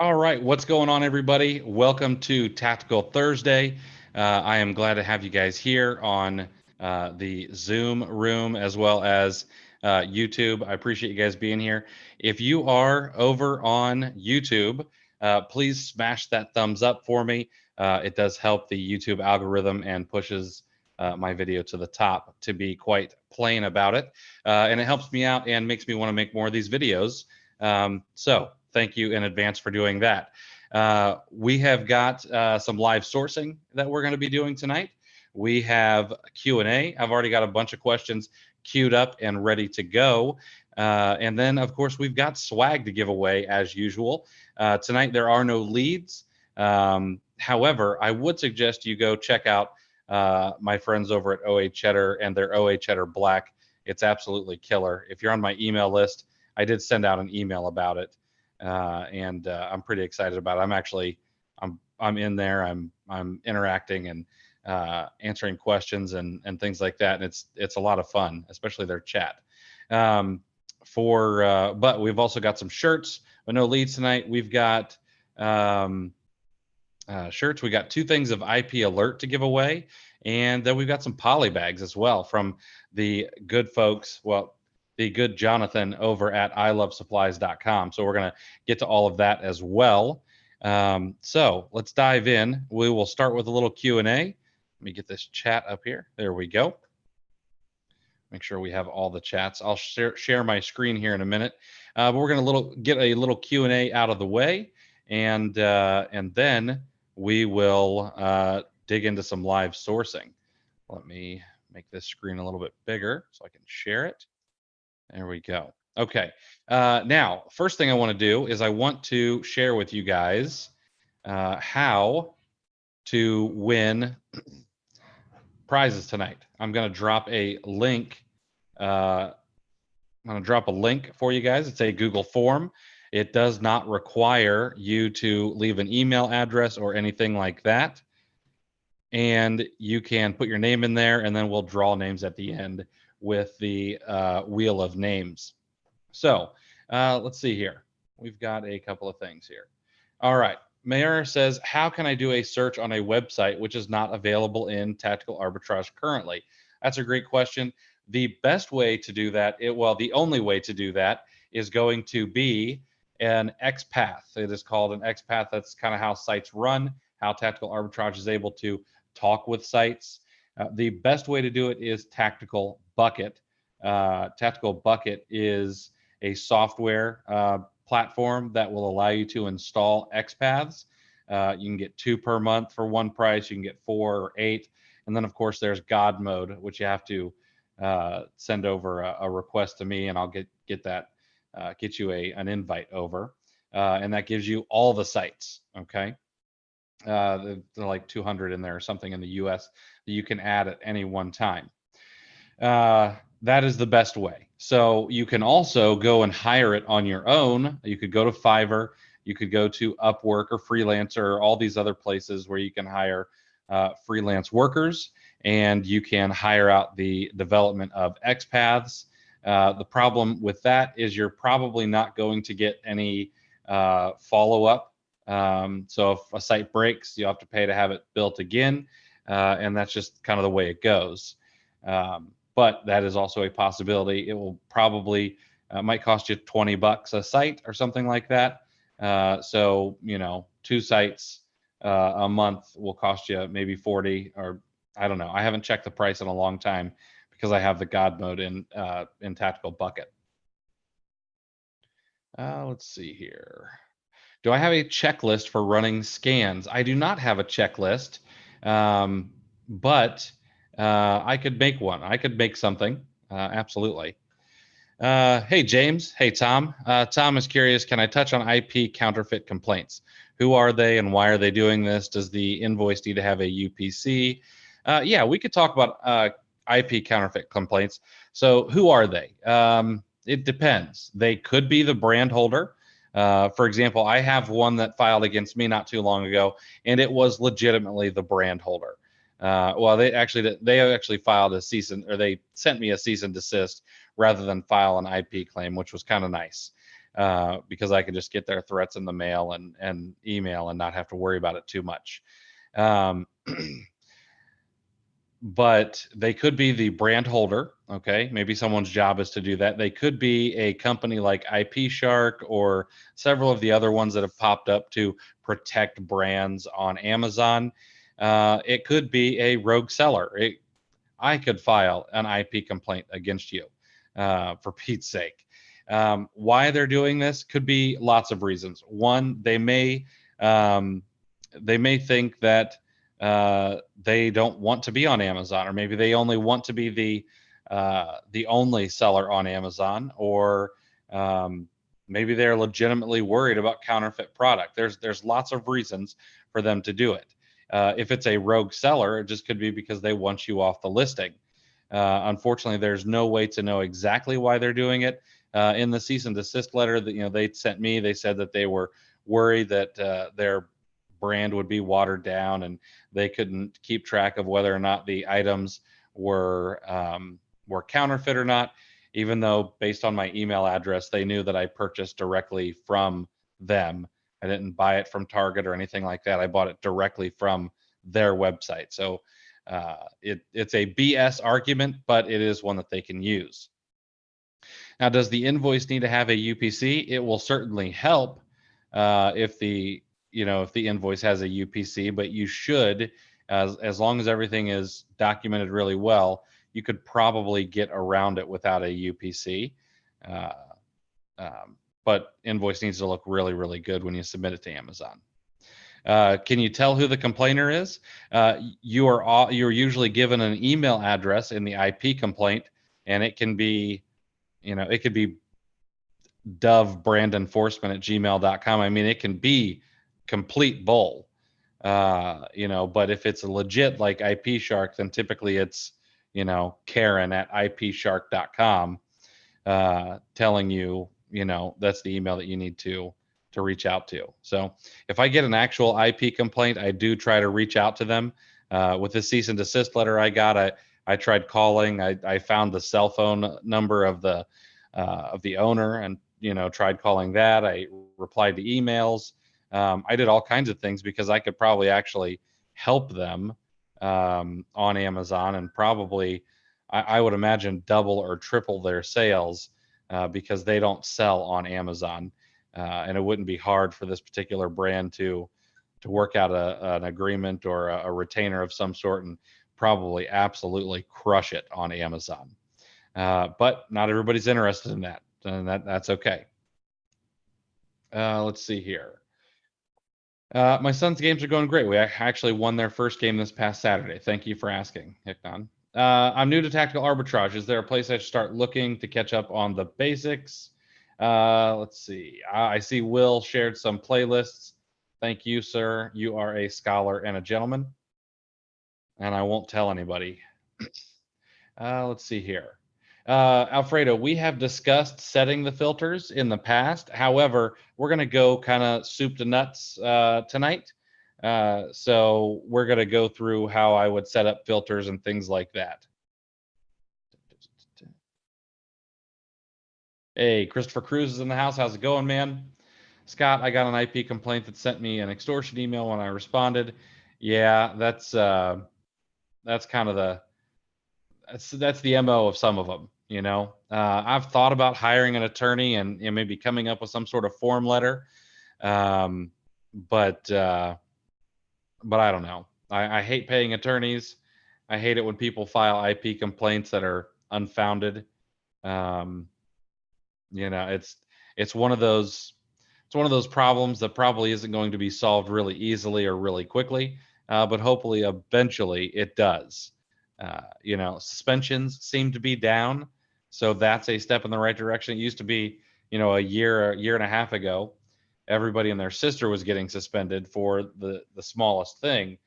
All right, what's going on, everybody? Welcome to Tactical Thursday. I am glad to have you guys here on the Zoom room as well as YouTube. I appreciate you guys being here. If you are over on YouTube, please smash that thumbs up for me. It does help the YouTube algorithm and pushes my video to the top, to be quite plain about it. And it helps me out and makes me want to make more of these videos. So thank you in advance for doing that. We have got some live sourcing that we're going to be doing tonight. We have Q&A. I've already got a bunch of questions queued up and ready to go. And then, of course, we've got swag to give away as usual. Tonight, there are no leads. However, I would suggest you go check out my friends over at OA Cheddar and their OA Cheddar Black. It's absolutely killer. If you're on my email list, I did send out an email about it, and I'm pretty excited about it. I'm in there. I'm interacting and answering questions and things like that, and it's a lot of fun, especially their chat. But we've also got some shirts, but no leads tonight. We've got shirts. We got 2 things of IP alert to give away, and then we've got some poly bags as well from the good folks. Well, the good Jonathan over at iLoveSupplies.com. So we're going to get to all of that as well. So let's dive in. We will start with a little Q&A. Let me get this chat up here. There we go. Make sure we have all the chats. I'll share my screen here in a minute. But we're going to get a little Q&A out of the way, and then we will dig into some live sourcing. Let me make this screen a little bit bigger so I can share it. There we go. Okay. Now, first thing I want to do is I want to share with you guys how to win prizes tonight. I'm going to drop a link. I'm going to drop a link for you guys. It's a Google form. It does not require you to leave an email address or anything like that. And you can put your name in there, and then we'll draw names at the end with the wheel of names. So let's see here. We've got a couple of things here. All right. Mayor says, how can I do a search on a website which is not available in Tactical Arbitrage currently? That's a great question. The best way to do that, the only way to do that is going to be an XPath. It is called an XPath. That's kind of how sites run, how Tactical Arbitrage is able to talk with sites. The best way to do it is Tactical Bucket. Tactical Bucket is a software platform that will allow you to install XPaths. You can get 2 per month for one price. You can get 4 or 8. And then, of course, there's God mode, which you have to send over a request to me, and I'll get you an invite over. And that gives you all the sites, okay? There are like 200 in there or something in the US that you can add at any one time. That is the best way. So you can also go and hire it on your own. You could go to Fiverr, you could go to Upwork or Freelancer, or all these other places where you can hire freelance workers, and you can hire out the development of XPaths. The problem with that is you're probably not going to get any follow-up. So if a site breaks, you have to pay to have it built again, and that's just kind of the way it goes. But that is also a possibility. It will probably might cost you $20 a site or something like that. So 2 sites a month will cost you maybe 40, or I don't know. I haven't checked the price in a long time because I have the God mode in Tactical Bucket. Let's see here. Do I have a checklist for running scans? I do not have a checklist, but I could make one. I could make something, absolutely. Hey, James. Hey, Tom. Tom is curious, can I touch on IP counterfeit complaints? Who are they and why are they doing this? Does the invoice need to have a UPC? Yeah, we could talk about IP counterfeit complaints. So who are they? It depends. They could be the brand holder. For example, I have one that filed against me not too long ago, and it was legitimately the brand holder. Well, they actually filed a they sent me a cease and desist rather than file an IP claim, which was kind of nice. because I can just get their threats in the mail and email and not have to worry about it too much. Um, but they could be the brand holder. Okay, maybe someone's job is to do that. They could be a company like IP Shark or several of the other ones that have popped up to protect brands on Amazon. It could be a rogue seller. I could file an IP complaint against you, for Pete's sake. Why they're doing this could be lots of reasons. One, they may think that they don't want to be on Amazon, or maybe they only want to be the only seller on Amazon, or maybe they're legitimately worried about counterfeit product. There's lots of reasons for them to do it. If it's a rogue seller, it just could be because they want you off the listing. Unfortunately, there's no way to know exactly why they're doing it. In the cease and desist letter that they sent me, they said that they were worried that their brand would be watered down and they couldn't keep track of whether or not the items were counterfeit or not. Even though, based on my email address, they knew that I purchased directly from them. I didn't buy it from Target or anything like that. I bought it directly from their website. So it's a BS argument, but it is one that they can use. Now, does the invoice need to have a UPC? It will certainly help if the invoice has a UPC, but you should, as long as everything is documented really well, you could probably get around it without a UPC. But invoice needs to look really, really good when you submit it to Amazon. Can you tell who the complainer is? You're usually given an email address in the IP complaint, and it can be, it could be dovebrandenforcement@gmail.com. I mean, it can be complete bull, but if it's a legit like IP Shark, then typically it's, Karen@ipshark.com, telling you, that's the email that you need to reach out to. So if I get an actual IP complaint, I do try to reach out to them. With the cease and desist letter I got, I tried calling. I found the cell phone number of the owner and tried calling that. I replied to emails. I did all kinds of things because I could probably actually help them on Amazon, and probably I would imagine double or triple their sales because they don't sell on Amazon. And it wouldn't be hard for this particular brand to work out an agreement or a retainer of some sort and probably absolutely crush it on Amazon. But not everybody's interested in that, and that's okay. Let's see here. My son's games are going great. We actually won their first game this past Saturday. Thank you for asking, Hicknon. I'm new to tactical arbitrage. Is there a place I should start looking to catch up on the basics? Let's see. I see Will shared some playlists. Thank you, sir. You are a scholar and a gentleman. And I won't tell anybody. Let's see here. Alfredo, we have discussed setting the filters in the past. However, we're going to go kind of soup to nuts tonight. So we're going to go through how I would set up filters and things like that. Hey, Christopher Cruz is in the house. How's it going, man? Scott, I got an IP complaint that sent me an extortion email when I responded. Yeah, that's kind of that's the MO of some of them. I've thought about hiring an attorney and maybe coming up with some sort of form letter, but I don't know. I hate paying attorneys. I hate it when people file IP complaints that are unfounded. It's one of those problems that probably isn't going to be solved really easily or really quickly, but hopefully eventually it does. Suspensions seem to be down, so that's a step in the right direction. It used to be, a year and a half ago, everybody and their sister was getting suspended for the smallest thing,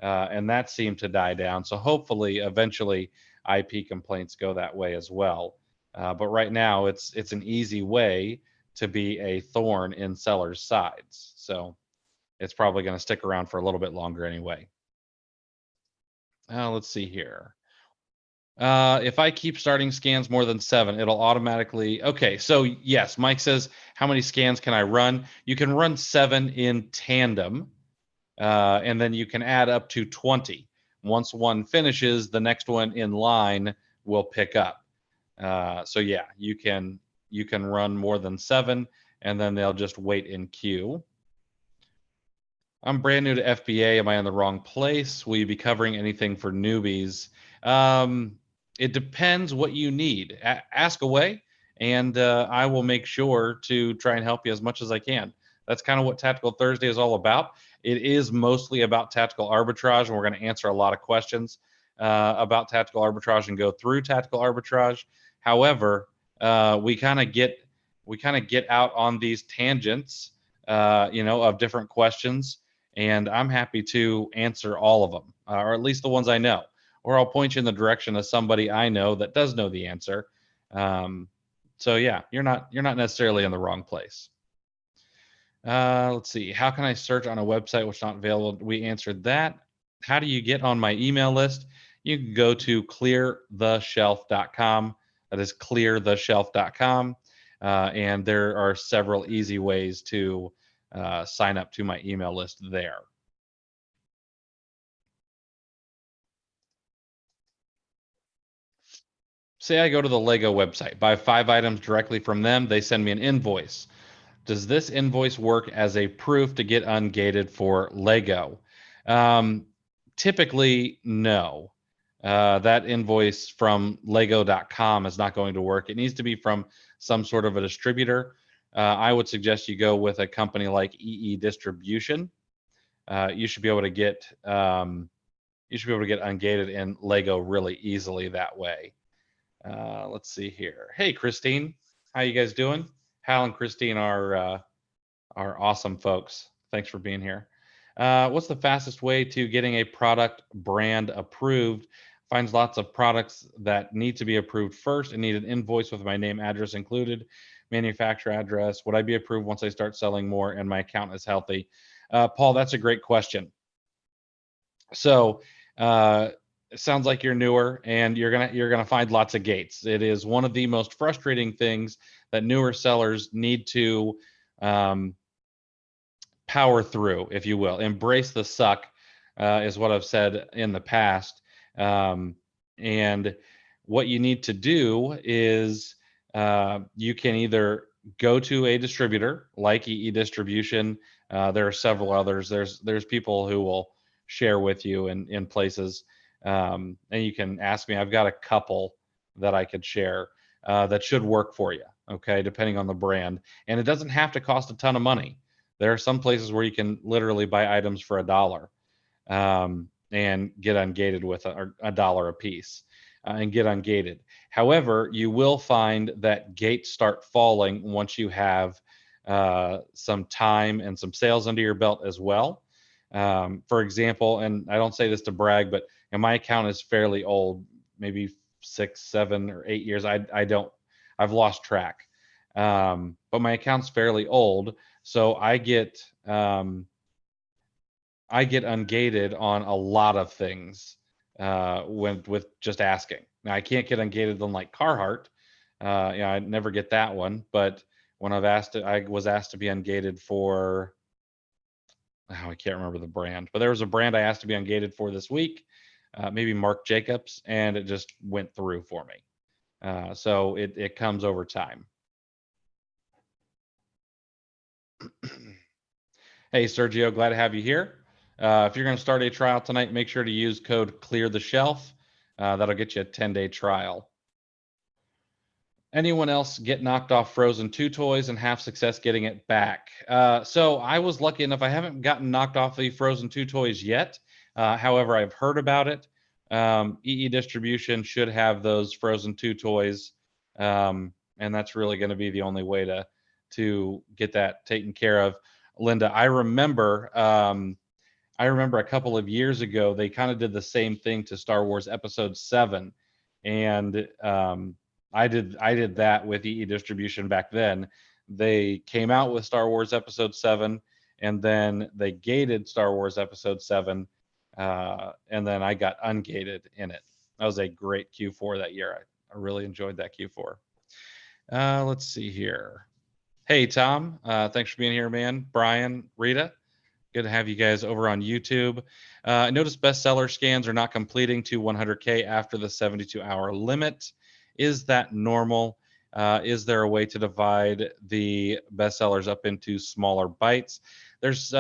and that seemed to die down. So hopefully, eventually, IP complaints go that way as well. But right now, it's an easy way to be a thorn in sellers' sides. So it's probably going to stick around for a little bit longer anyway. Let's see here. If I keep starting scans more than 7, it'll automatically. Okay, so yes, Mike says, how many scans can I run? You can run 7 in tandem, and then you can add up to 20. Once one finishes, the next one in line will pick up. So yeah, you can run more than 7, and then they'll just wait in queue. I'm brand new to FBA. Am I in the wrong place? Will you be covering anything for newbies? It depends what you need. Ask away, and I will make sure to try and help you as much as I can. That's kind of what Tactical Thursday is all about. It is mostly about tactical arbitrage, and we're going to answer a lot of questions about tactical arbitrage and go through tactical arbitrage. However, we kind of get out on these tangents, of different questions, and I'm happy to answer all of them, or at least the ones I know, or I'll point you in the direction of somebody I know that does know the answer. So yeah, you're not necessarily in the wrong place. Let's see. How can I search on a website which is not available? We answered that. How do you get on my email list? You can go to cleartheshelf.com. That is cleartheshelf.com. And there are several easy ways to sign up to my email list there. Say I go to the Lego website, buy 5 items directly from them, they send me an invoice. Does this invoice work as a proof to get ungated for Lego? Typically, no. That invoice from lego.com is not going to work. It needs to be from some sort of a distributor. I would suggest you go with a company like EE Distribution. You should be able to get ungated in Lego really easily that way. Let's see here. Hey, Christine, how you guys doing? Hal and Christine are awesome folks. Thanks for being here. What's the fastest way to getting a product brand approved? Finds lots of products that need to be approved first and need an invoice with my name, address included, manufacturer address. Would I be approved once I start selling more and my account is healthy? Paul, that's a great question. So it sounds like you're newer and you're gonna find lots of gates. It is one of the most frustrating things that newer sellers need to power through, if you will. Embrace the suck is what I've said in the past. And what you need to do is you can either go to a distributor like EE Distribution. There are several others. There's people who will share with you in places, and you can ask me. I've got a couple that I could share that should work for you. Okay, depending on the brand, and it doesn't have to cost a ton of money. There are some places where you can literally buy items for $1 and get ungated with $1 a piece and get ungated. However, you will find that gates start falling once you have some time and some sales under your belt as well. For example, and I don't say this to brag, but my account is fairly old, maybe 6, 7, or 8 years. I've lost track. But my account's fairly old, so I get ungated on a lot of things with just asking. Now I can't get ungated on like Carhartt. I never get that one. But when I was asked to be ungated for, I can't remember the brand, but there was a brand I asked to be ungated for this week, maybe Marc Jacobs, and it just went through for me. So it comes over time. Hey, Sergio, glad to have you here. If you're going to start a trial tonight, make sure to use code CLEARTHESHELF. That'll get you a 10-day trial. Anyone else get knocked off Frozen 2 toys and have success getting it back? So I was lucky enough. I haven't gotten knocked off the Frozen 2 toys yet. However, I've heard about it. EE Distribution should have those Frozen 2 toys. And that's really going to be the only way to get that taken care of. Linda, I remember a couple of years ago, they kind of did the same thing to Star Wars Episode 7. And I did that with EE Distribution back then. They came out with Star Wars Episode 7, and then they gated Star Wars Episode 7, and then I got ungated in it. That was a great Q4 that year. I really enjoyed that Q4. Let's see here. Hey, Tom. Thanks for being here, man. Brian, Rita, good to have you guys over on YouTube. I noticed bestseller scans are not completing to 100K after the 72-hour limit. Is that normal? Is there a way to divide the bestsellers up into smaller bites? There's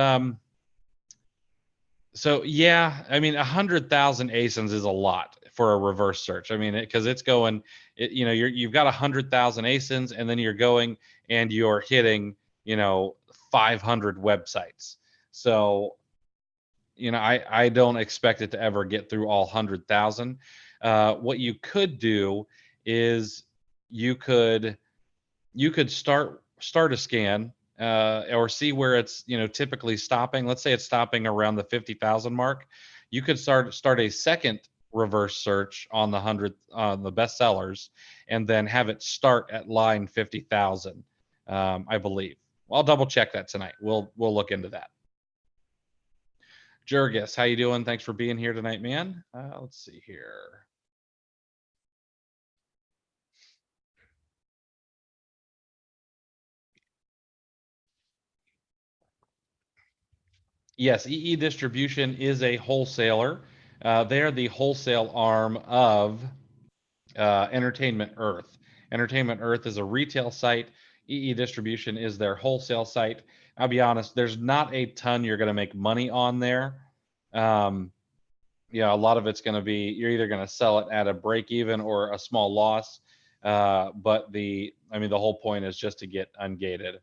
so yeah, I mean, 100,000 ASINs is a lot for a reverse search. I mean, because it's going, you've got 100,000 ASINs, and then you're going and you're hitting, 500 websites. So, I don't expect it to ever get through all 100,000. What you could do is you could start a scan, or see where it's typically stopping. Let's say it's stopping around the 50,000 mark. You could start a second reverse search on the bestsellers, and then have it start at line 50,000. I believe. Well, I'll double check that tonight. We'll look into that. Jurgis, how you doing? Thanks for being here tonight, man. Let's see here. Yes, EE Distribution is a wholesaler. They are the wholesale arm of Entertainment Earth. Entertainment Earth is a retail site. EE Distribution is their wholesale site. I'll be honest, there's not a ton you're going to make money on there. A lot of it's going to be, you're either going to sell it at a break even or a small loss. But the whole point is just to get ungated.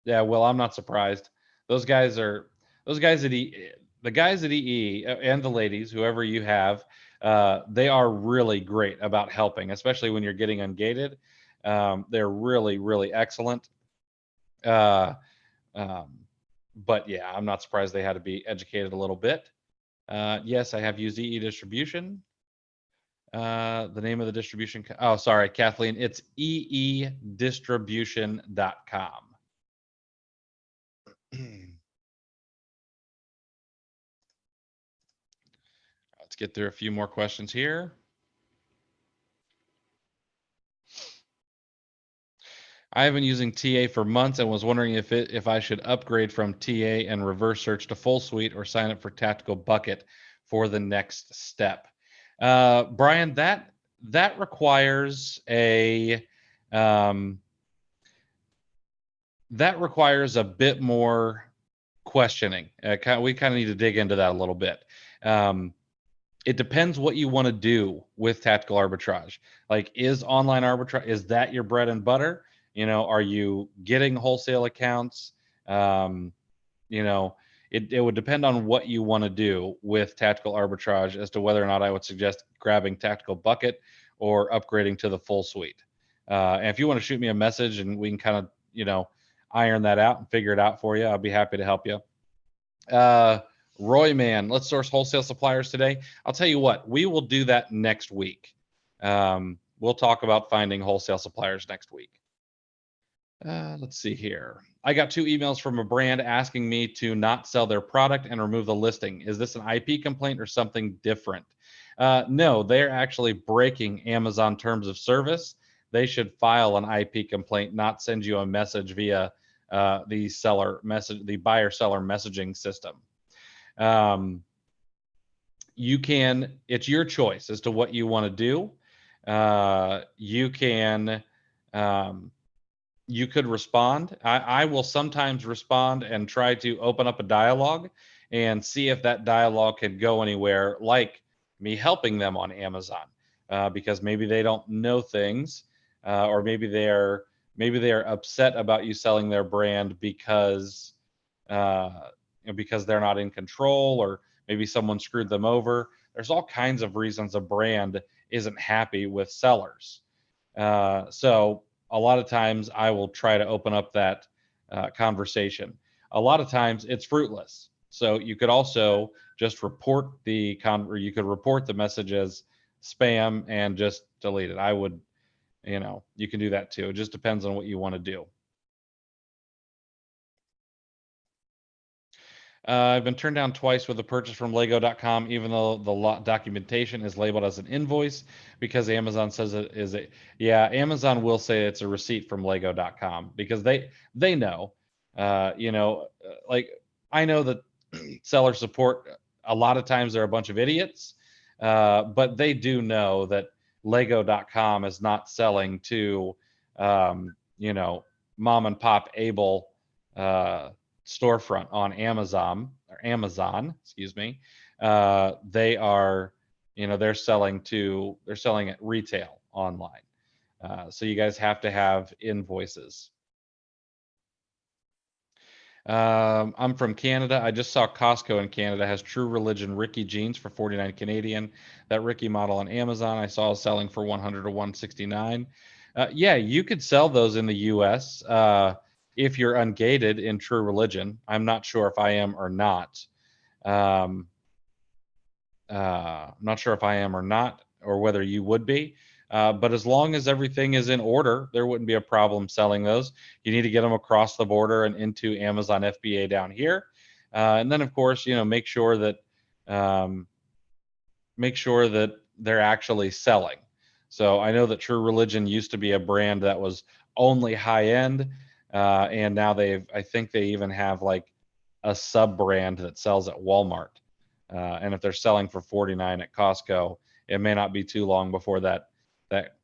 Yeah, well, I'm not surprised. Those guys at the guys at EE, and the ladies, whoever you have, they are really great about helping, especially when you're getting ungated. They're really, really excellent. But yeah, I'm not surprised they had to be educated a little bit. Yes, I have used EE Distribution. The name of the distribution. Oh, sorry, Kathleen. It's eedistribution.com. Let's get through a few more questions here. I have been using TA for months and was wondering if I should upgrade from TA and reverse search to full suite, or sign up for Tactical Bucket for the next step. Brian, that requires a bit more questioning. We kind of need to dig into that a little bit. It depends what you want to do with tactical arbitrage. Like, is online arbitrage, is that your bread and butter? Are you getting wholesale accounts? It would depend on what you want to do with tactical arbitrage as to whether or not I would suggest grabbing Tactical Bucket or upgrading to the full suite. And if you want to shoot me a message and we can kind of, iron that out and figure it out for you, I'll be happy to help you. Roy, man, let's source wholesale suppliers today. I'll tell you what, we will do that next week. We'll talk about finding wholesale suppliers next week. Let's see here. I got 2 emails from a brand asking me to not sell their product and remove the listing. Is this an IP complaint or something different? No, they're actually breaking Amazon terms of service. They should file an IP complaint, not send you a message via the buyer-seller messaging system. It's your choice as to what you want to do. You could respond. I will sometimes respond and try to open up a dialogue and see if that dialogue could go anywhere, like me helping them on Amazon, because maybe they don't know things, or maybe they are upset about you selling their brand because they're not in control, or maybe someone screwed them over. There's all kinds of reasons a brand isn't happy with sellers. So a lot of times I will try to open up that conversation. A lot of times it's fruitless. So you could also just report the message as spam and just delete it. I would, you can do that too. It just depends on what you want to do. I've been turned down twice with a purchase from Lego.com, even though the documentation is labeled as an invoice, because Amazon says it is a. Yeah, Amazon will say it's a receipt from Lego.com because they know. Like I know that seller support a lot of times they're a bunch of idiots, but they do know that Lego.com is not selling to, you know, mom and pop able. Storefront on Amazon, excuse me. They are, they're selling at retail online. So you guys have to have invoices. I'm from Canada. I just saw Costco in Canada has True Religion Ricky jeans for 49 Canadian. That Ricky model on Amazon I saw selling for 100 to 169. Yeah, you could sell those in the U.S. If you're ungated in True Religion. I'm not sure if I am or not. I'm not sure if I am or not, or whether you would be. But as long as everything is in order, there wouldn't be a problem selling those. You need to get them across the border and into Amazon FBA down here. And then, of course, make sure that they're actually selling. So I know that True Religion used to be a brand that was only high end, and now I think they even have like a sub brand that sells at Walmart. And if they're selling for 49 at Costco, it may not be too long before that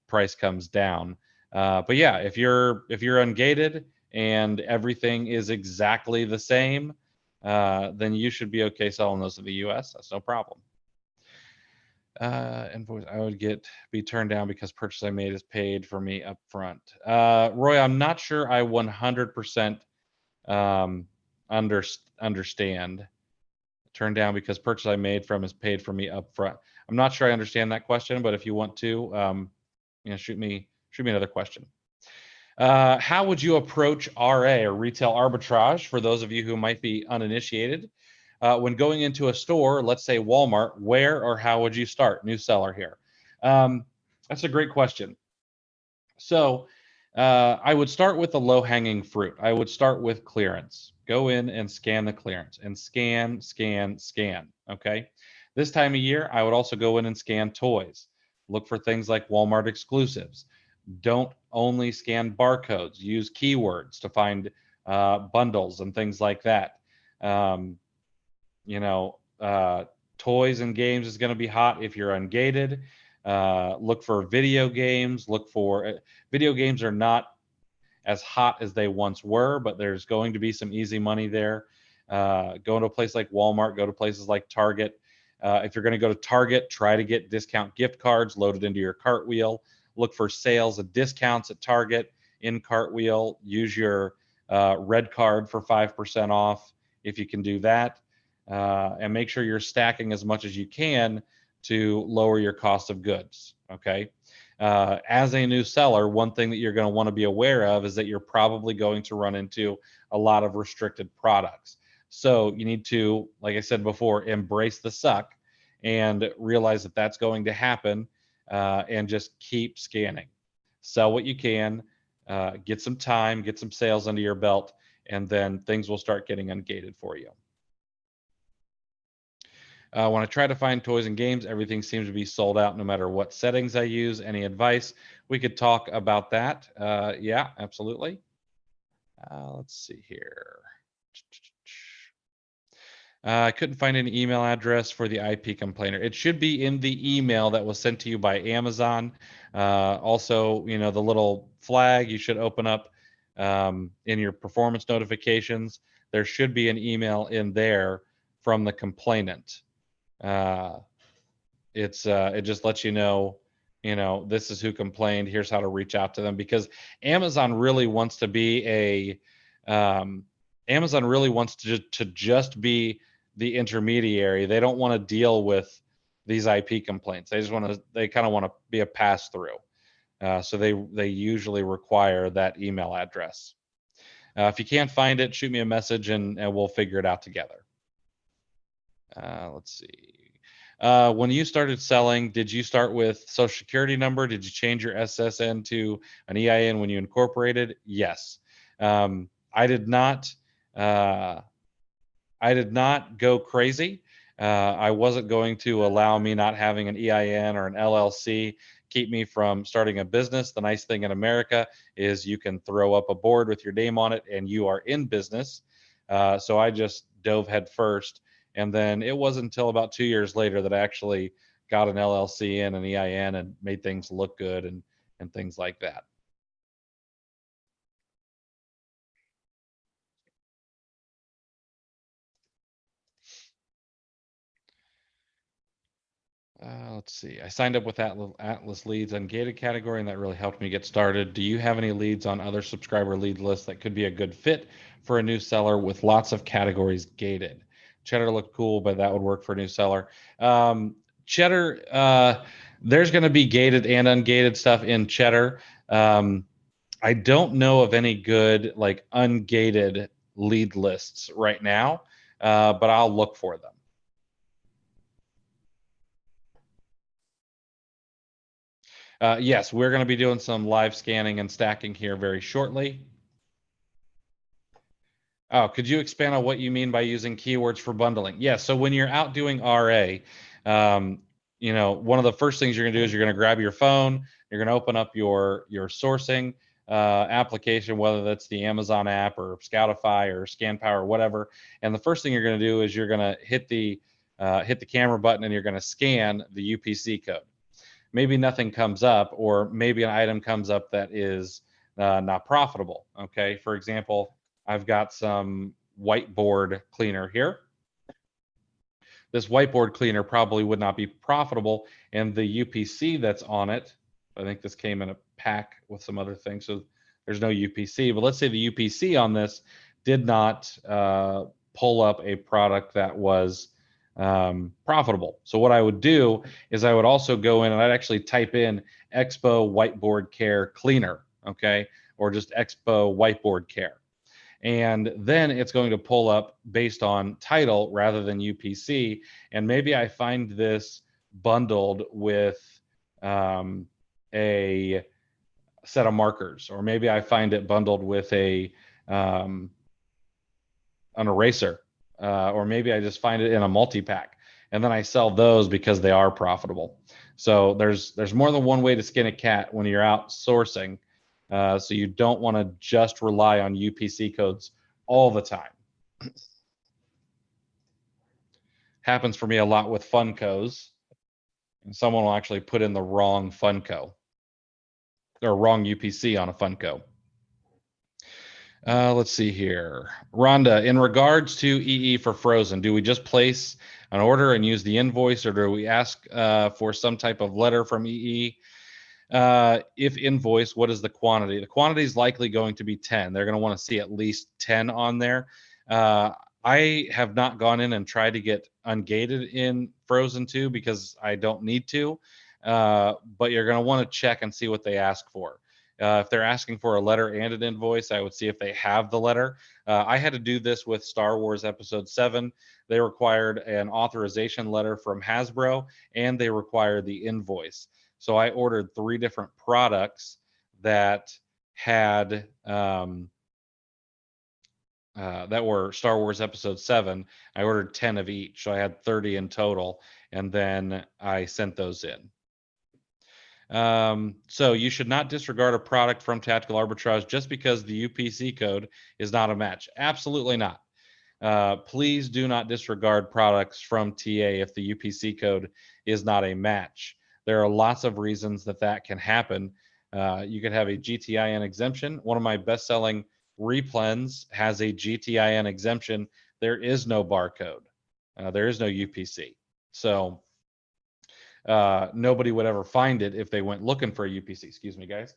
price comes down. But yeah, if you're ungated and everything is exactly the same, then you should be okay selling those in the U.S. That's no problem. Invoice I would be turned down because purchase I made is paid for me up front. Roy, I'm not sure I 100% understand. Turned down because purchase I made from is paid for me up front. I'm not sure I understand that question, but if you want to, shoot me another question. How would you approach RA or retail arbitrage for those of you who might be uninitiated? When going into a store, let's say Walmart, where or how would you start? New seller here. That's a great question. So I would start with the low-hanging fruit. I would start with clearance. Go in and scan the clearance and scan, scan, scan. Okay. This time of year, I would also go in and scan toys. Look for things like Walmart exclusives. Don't only scan barcodes. Use keywords to find bundles and things like that. Toys and games is going to be hot if you're ungated. Look for video games. Video games are not as hot as they once were, but there's going to be some easy money there. Go to a place like Walmart. Go to places like Target. If you're going to go to Target, try to get discount gift cards loaded into your Cartwheel. Look for sales and discounts at Target in Cartwheel. Use your red card for 5% off if you can do that. And make sure you're stacking as much as you can to lower your cost of goods. Okay. As a new seller, one thing that you're going to want to be aware of is that you're probably going to run into a lot of restricted products. So you need to, like I said before, embrace the suck and realize that that's going to happen, and just keep scanning. Sell what you can, get some time, get some sales under your belt, and then things will start getting ungated for you. When I try to find toys and games, everything seems to be sold out no matter what settings I use. Any advice? We could talk about that. Yeah, absolutely. Let's see here. I couldn't find an email address for the IP complainer. It should be in the email that was sent to you by Amazon. Also, the little flag you should open up in your performance notifications. There should be an email in there from the complainant. It just lets you know, this is who complained. Here's how to reach out to them, because Amazon really wants to be Amazon really wants to just be the intermediary. They don't want to deal with these IP complaints. They kind of want to be a pass through. So they usually require that email address. If you can't find it, shoot me a message and we'll figure it out together. Let's see. When you started selling, did you start with social security number? Did you change your SSN to an EIN when you incorporated? Yes. I did not. I did not go crazy. I wasn't going to allow me not having an EIN or an LLC keep me from starting a business. The nice thing in America is you can throw up a board with your name on it and you are in business. So I just dove head first. And then it wasn't until about 2 years later that I actually got an LLC and an EIN and made things look good and things like that. Let's see. I signed up with that Atlas Leads on gated category, and that really helped me get started. Do you have any leads on other subscriber lead lists that could be a good fit for a new seller with lots of categories gated? Cheddar looked cool, but that would work for a new seller. Cheddar, there's going to be gated and ungated stuff in Cheddar. I don't know of any good like ungated lead lists right now, but I'll look for them. Yes, we're going to be doing some live scanning and stacking here very shortly. Oh, could you expand on what you mean by using keywords for bundling? Yeah, so when you're out doing RA, one of the first things you're going to do is you're going to grab your phone, you're going to open up your sourcing application, whether that's the Amazon app or Scoutify or ScanPower or whatever. And the first thing you're going to do is you're going to hit the camera button and you're going to scan the UPC code. Maybe nothing comes up, or maybe an item comes up that is not profitable. Okay, for example, I've got some whiteboard cleaner here. This whiteboard cleaner probably would not be profitable, and the UPC that's on it, I think this came in a pack with some other things, so there's no UPC, but let's say the UPC on this did not pull up a product that was profitable. So what I would do is I would also go in and I'd actually type in Expo Whiteboard Care Cleaner, okay, or just Expo Whiteboard Care. And then it's going to pull up based on title rather than UPC. And maybe I find this bundled with a set of markers, or maybe I find it bundled with an eraser, or maybe I just find it in a multi-pack, and then I sell those because they are profitable. So there's more than one way to skin a cat when you're out sourcing. So you don't want to just rely on UPC codes all the time. Happens for me a lot with Funcos, and someone will actually put in the wrong Funco or wrong UPC on a Funco. Let's see here. Rhonda, in regards to EE for frozen, do we just place an order and use the invoice, or do we ask for some type of letter from EE? If invoice, what is the quantity? The quantity is likely going to be 10. They're going to want to see at least 10 on there. I have not gone in and tried to get ungated in Frozen 2 because I don't need to, but you're going to want to check and see what they ask for. If they're asking for a letter and an invoice, I would see if they have the letter. I had to do this with Star Wars Episode 7. They required an authorization letter from Hasbro, and they required the invoice. So I ordered 3 different products that had that were Star Wars Episode 7. I ordered 10 of each, so I had 30 in total, and then I sent those in. So you should not disregard a product from Tactical Arbitrage just because the UPC code is not a match. Absolutely not. Please do not disregard products from TA if the UPC code is not a match. There are lots of reasons that can happen. You could have a GTIN exemption. One of my best-selling replens has a GTIN exemption. There is no barcode. There is no UPC. So nobody would ever find it if they went looking for a UPC. Excuse me, guys.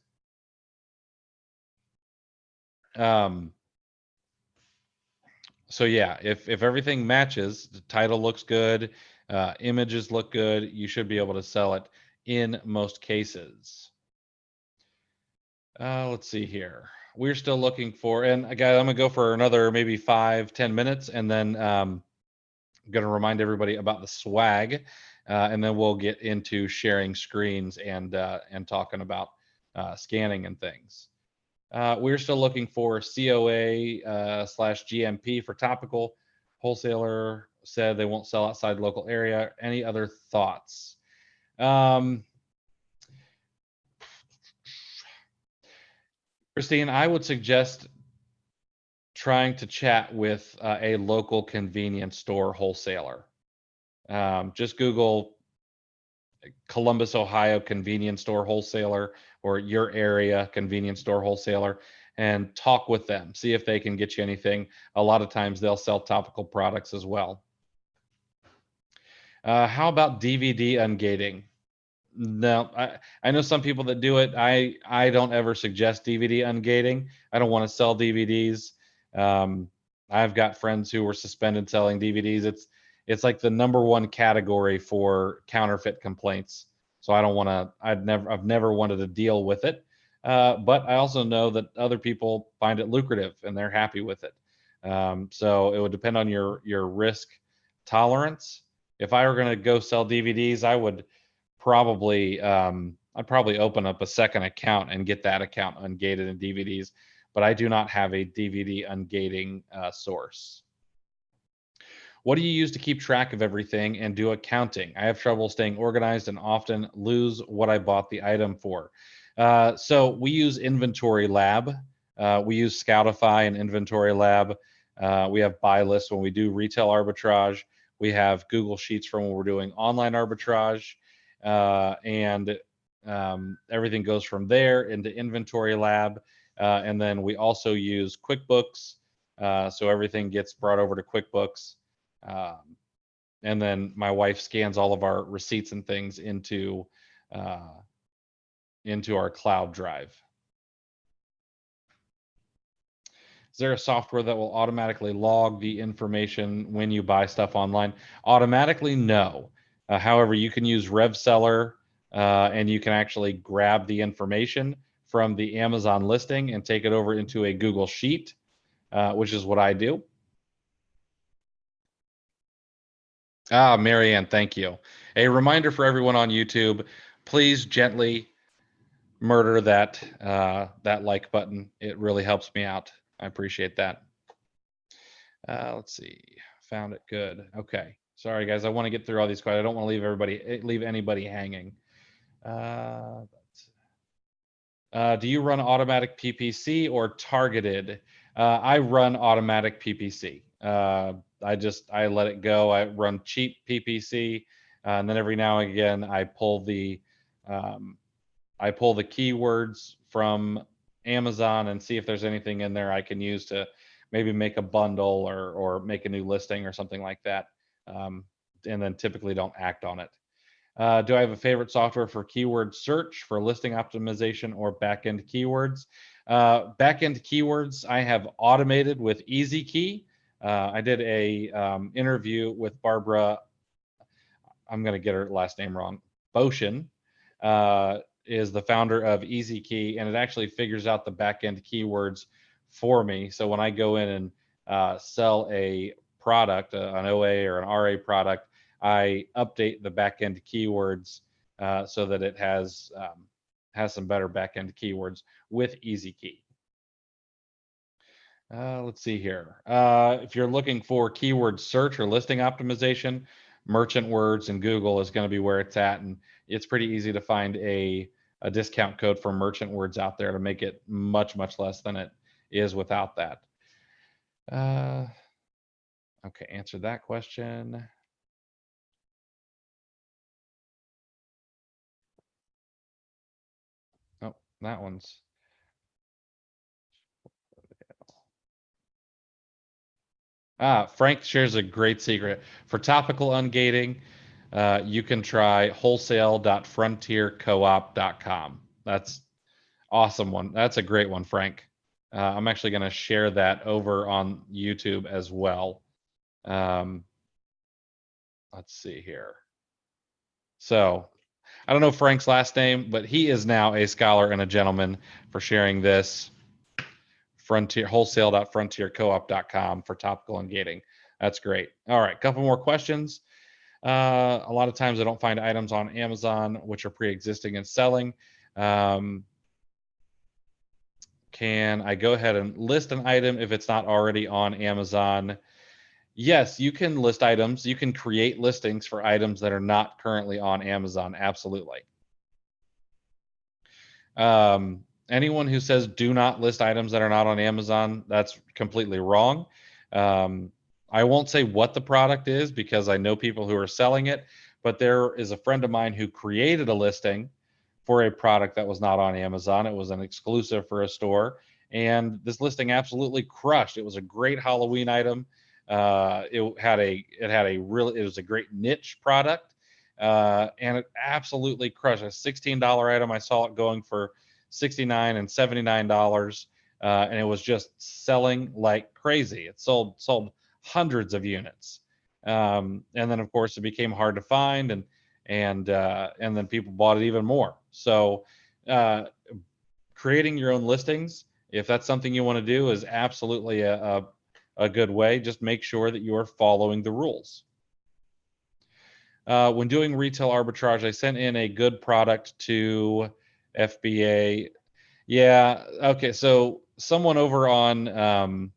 So yeah, if everything matches, the title looks good, images look good, you should be able to sell it in most cases. Let's see here. We're still looking for, and again, I'm gonna go for another maybe 5-10 minutes, and then I'm gonna remind everybody about the swag, and then we'll get into sharing screens and talking about scanning and things. We're still looking for COA /GMP for topical. Wholesaler said they won't sell outside local area. Any other thoughts? Christine, I would suggest trying to chat with a local convenience store wholesaler. Just Google Columbus, Ohio convenience store wholesaler or your area convenience store wholesaler and talk with them. See if they can get you anything. A lot of times they'll sell topical products as well. How about DVD ungating? No, I know some people that do it. I don't ever suggest DVD ungating. I don't want to sell DVDs. I've got friends who were suspended selling DVDs. It's like the #1 category for counterfeit complaints. So I don't want to. I've never wanted to deal with it. But I also know that other people find it lucrative and they're happy with it. So it would depend on your risk tolerance. If I were going to go sell DVDs, I'd probably open up a second account and get that account ungated in DVDs, but I do not have a DVD ungating source. What do you use to keep track of everything and do accounting? I have trouble staying organized and often lose what I bought the item for. So we use Inventory Lab. We use Scoutify and Inventory Lab. We have buy lists when we do retail arbitrage. We have Google Sheets for when we're doing online arbitrage. And everything goes from there into Inventory Lab. And then we also use QuickBooks. So everything gets brought over to QuickBooks. And then my wife scans all of our receipts and things into our cloud drive. Is there a software that will automatically log the information when you buy stuff online? Automatically, no. However, you can use RevSeller and you can actually grab the information from the Amazon listing and take it over into a Google Sheet, which is what I do. Marianne, thank you. A reminder for everyone on YouTube, please gently murder that like button. It really helps me out. I appreciate that. Let's see. Found it. Good. Okay. Sorry, guys. I want to get through all these questions. I don't want to leave anybody hanging. Do you run automatic PPC or targeted? I run automatic PPC. I let it go. I run cheap PPC, and then every now and again I pull the keywords from Amazon and see if there's anything in there I can use to maybe make a bundle or make a new listing or something like that. And then typically don't act on it. Do I have a favorite software for keyword search, for listing optimization, or backend keywords? Backend keywords I have automated with EasyKey. I did a interview with Barbara. I'm going to get her last name wrong. Boshin is the founder of EasyKey, and it actually figures out the backend keywords for me. So when I go in and sell a product, an OA or an RA product, I update the backend keywords so that it has some better backend keywords with EasyKey. Let's see here. If you're looking for keyword search or listing optimization, Merchant Words and Google is going to be where it's at, and it's pretty easy to find a discount code for Merchant Words out there to make it much less than it is without that. Okay, answer that question. Oh, that one's. Frank shares a great secret. For topical ungating, you can try wholesale.frontiercoop.com. That's awesome one. That's a great one, Frank. I'm actually going to share that over on YouTube as well. Let's see here. So I don't know Frank's last name, but he is now a scholar and a gentleman for sharing this. Wholesale.frontiercoop.com for topical ungating. That's great. All right, couple more questions. A lot of times I don't find items on Amazon which are pre-existing and selling. Can I go ahead and list an item if it's not already on Amazon? Yes, you can list items. You can create listings for items that are not currently on Amazon. Absolutely. Anyone who says do not list items that are not on Amazon, that's completely wrong. Um, I won't say what the product is because I know people who are selling it, but there is a friend of mine who created a listing for a product that was not on Amazon. It was an exclusive for a store, and this listing absolutely crushed. It was a great Halloween item. It was a great niche product, and it absolutely crushed. A $16 item. I saw it going for $69 and $79, and it was just selling like crazy. It sold hundreds of units, and then of course it became hard to find, and then people bought it even more. So, uh, creating your own listings, if that's something you want to do, is absolutely a good way. Just make sure that you are following the rules. When doing retail arbitrage, I sent in a good product to FBA. Yeah. Okay. So someone over on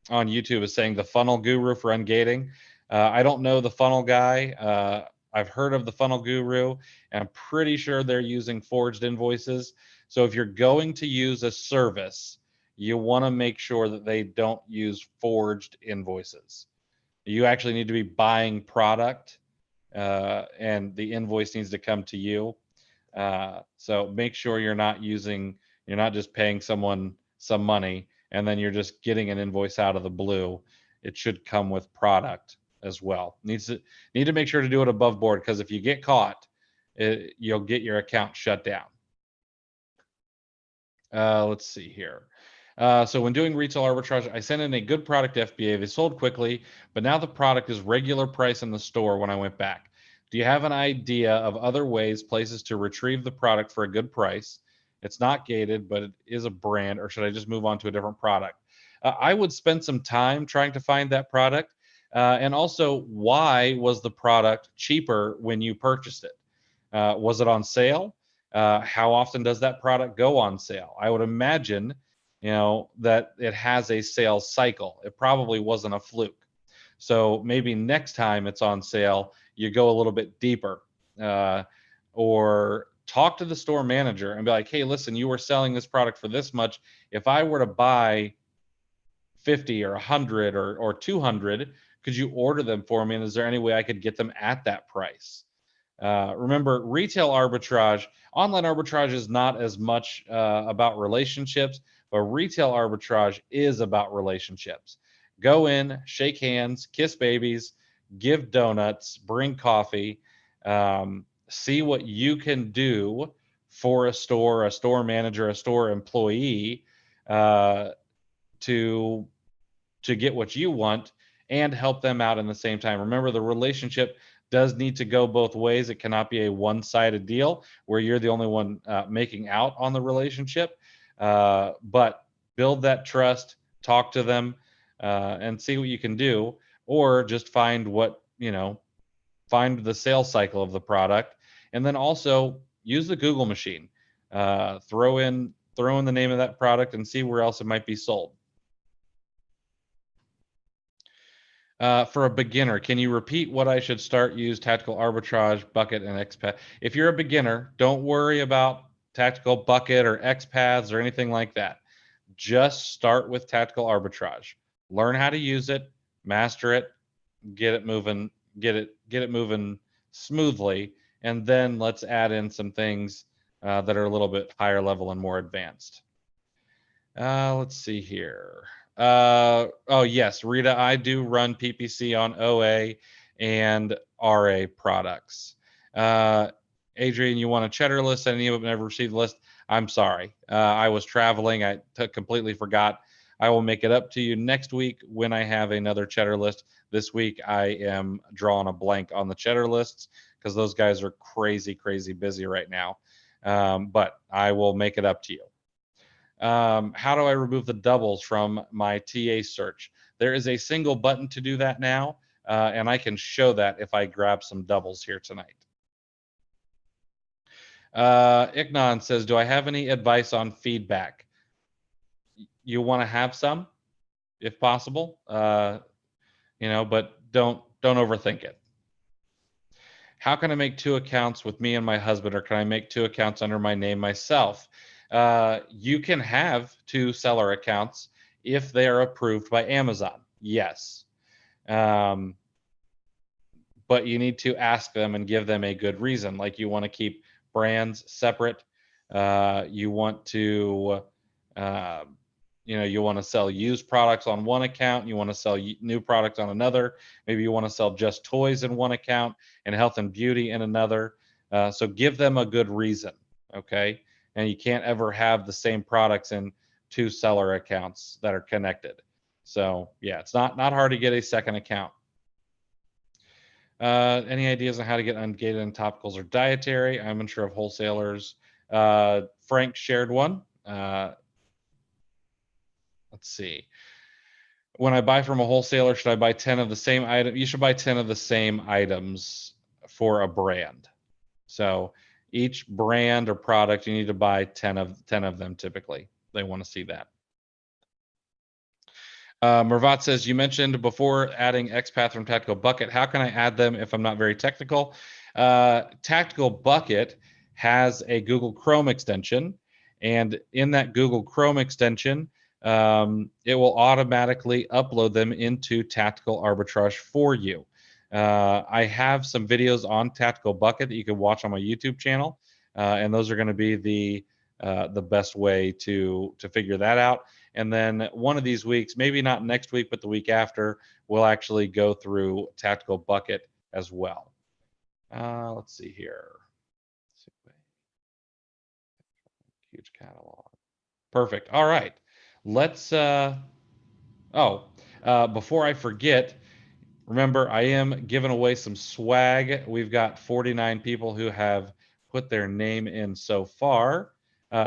YouTube is saying the funnel guru for ungating. I don't know the funnel guy. I've heard of the funnel guru, and I'm pretty sure they're using forged invoices. So if you're going to use a service, you want to make sure that they don't use forged invoices. You actually need to be buying product, and the invoice needs to come to you. So make sure you're not just paying someone some money and then you're just getting an invoice out of the blue. It should come with product as well. Need to make sure to do it above board, because if you get caught, you'll get your account shut down. Let's see here. So when doing retail arbitrage, I sent in a good product to FBA. They sold quickly, but now the product is regular price in the store when I went back. Do you have an idea of other places to retrieve the product for a good price? It's not gated, but it is a brand, or should I just move on to a different product? I would spend some time trying to find that product. And also, why was the product cheaper when you purchased it? Was it on sale? How often does that product go on sale? I would imagine, that it has a sales cycle. It probably wasn't a fluke. So maybe next time it's on sale, you go a little bit deeper, or talk to the store manager and be like, hey, listen, you were selling this product for this much. If I were to buy 50 or 100 or 200, could you order them for me? And is there any way I could get them at that price? Remember, retail arbitrage, online arbitrage is not as much about relationships, but retail arbitrage is about relationships. Go in, shake hands, kiss babies, give donuts, bring coffee, see what you can do for a store manager, a store employee, uh, to get what you want and help them out in the same time. Remember, the relationship does need to go both ways. It cannot be a one-sided deal where you're the only one making out on the relationship. But build that trust, talk to them, and see what you can do, or just find the sales cycle of the product, and then also use the Google machine. Throw in the name of that product and see where else it might be sold. For a beginner, can you repeat what I should start? Use tactical arbitrage, bucket, and XPath. If you're a beginner, don't worry about tactical bucket or XPaths or anything like that. Just start with tactical arbitrage. Learn how to use it, master it, get it moving, get it moving smoothly, and then let's add in some things that are a little bit higher level and more advanced. Let's see here. Oh yes, Rita, I do run PPC on OA and RA products. Adrian, you want a cheddar list? Any of them never received the list? I'm sorry. I was traveling. I completely forgot. I will make it up to you next week when I have another cheddar list. This week I am drawing a blank on the cheddar lists because those guys are crazy, crazy busy right now. But I will make it up to you. How do I remove the doubles from my TA search? There is a single button to do that now, and I can show that if I grab some doubles here tonight. Ignon says, do I have any advice on feedback? You want to have some, if possible. but don't overthink it. How can I make 2 accounts with me and my husband, or can I make 2 accounts under my name myself? You can have 2 seller accounts if they are approved by Amazon. Yes. Um, but you need to ask them and give them a good reason. Like, you want to keep brands separate. You want to, uh, you want to sell used products on one account. You want to sell new products on another. Maybe you want to sell just toys in one account and health and beauty in another. So give them a good reason. Okay. And you can't ever have the same products in 2 seller accounts that are connected. So yeah, it's not hard to get a second account. Any ideas on how to get ungated in topicals or dietary? I'm unsure of wholesalers. Frank shared one. Let's see. When I buy from a wholesaler, should I buy 10 of the same item? You should buy 10 of the same items for a brand. So each brand or product, you need to buy 10 of them typically. They want to see that. Mervat says, you mentioned before adding XPath from Tactical Bucket. How can I add them if I'm not very technical? Tactical Bucket has a Google Chrome extension. And in that Google Chrome extension, it will automatically upload them into Tactical Arbitrage for you. I have some videos on Tactical Bucket that you can watch on my YouTube channel. And those are going to be the best way to figure that out. And then one of these weeks, maybe not next week, but the week after, we'll actually go through Tactical Bucket as well. Let's see here. Huge catalog. Perfect. All right. Let's, before I forget, remember, I am giving away some swag. We've got 49 people who have put their name in so far.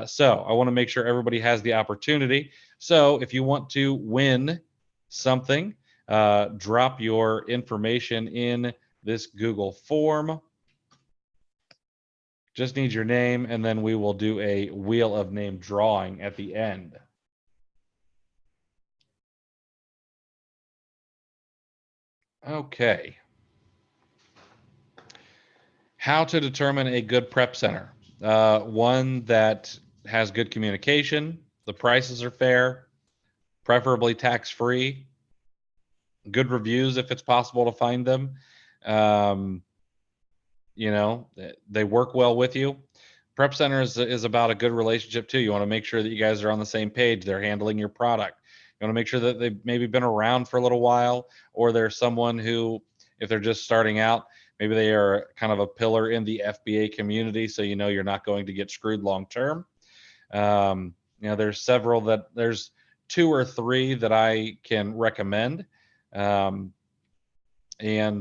So I want to make sure everybody has the opportunity. So if you want to win something, drop your information in this Google form. Just need your name, and then we will do a wheel of name drawing at the end. Okay. How to determine a good prep center. One that has good communication, the prices are fair, preferably tax-free, good reviews if it's possible to find them. They work well with you. Prep center is about a good relationship too. You want to make sure that you guys are on the same page. They're handling your product. You want to make sure that they've maybe been around for a little while, or they're someone who, if they're just starting out, maybe they are kind of a pillar in the FBA community, so you're not going to get screwed long term. There's there's 2 or 3 that I can recommend. And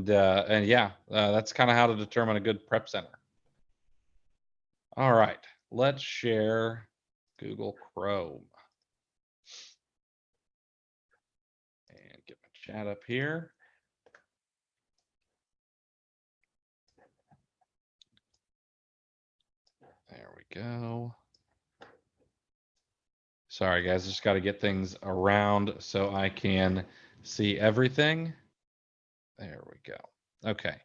that's kind of how to determine a good prep center. All right, let's share Google Chrome and get my chat up here. There we go. Sorry, guys, just got to get things around so I can see everything. There we go. Okay.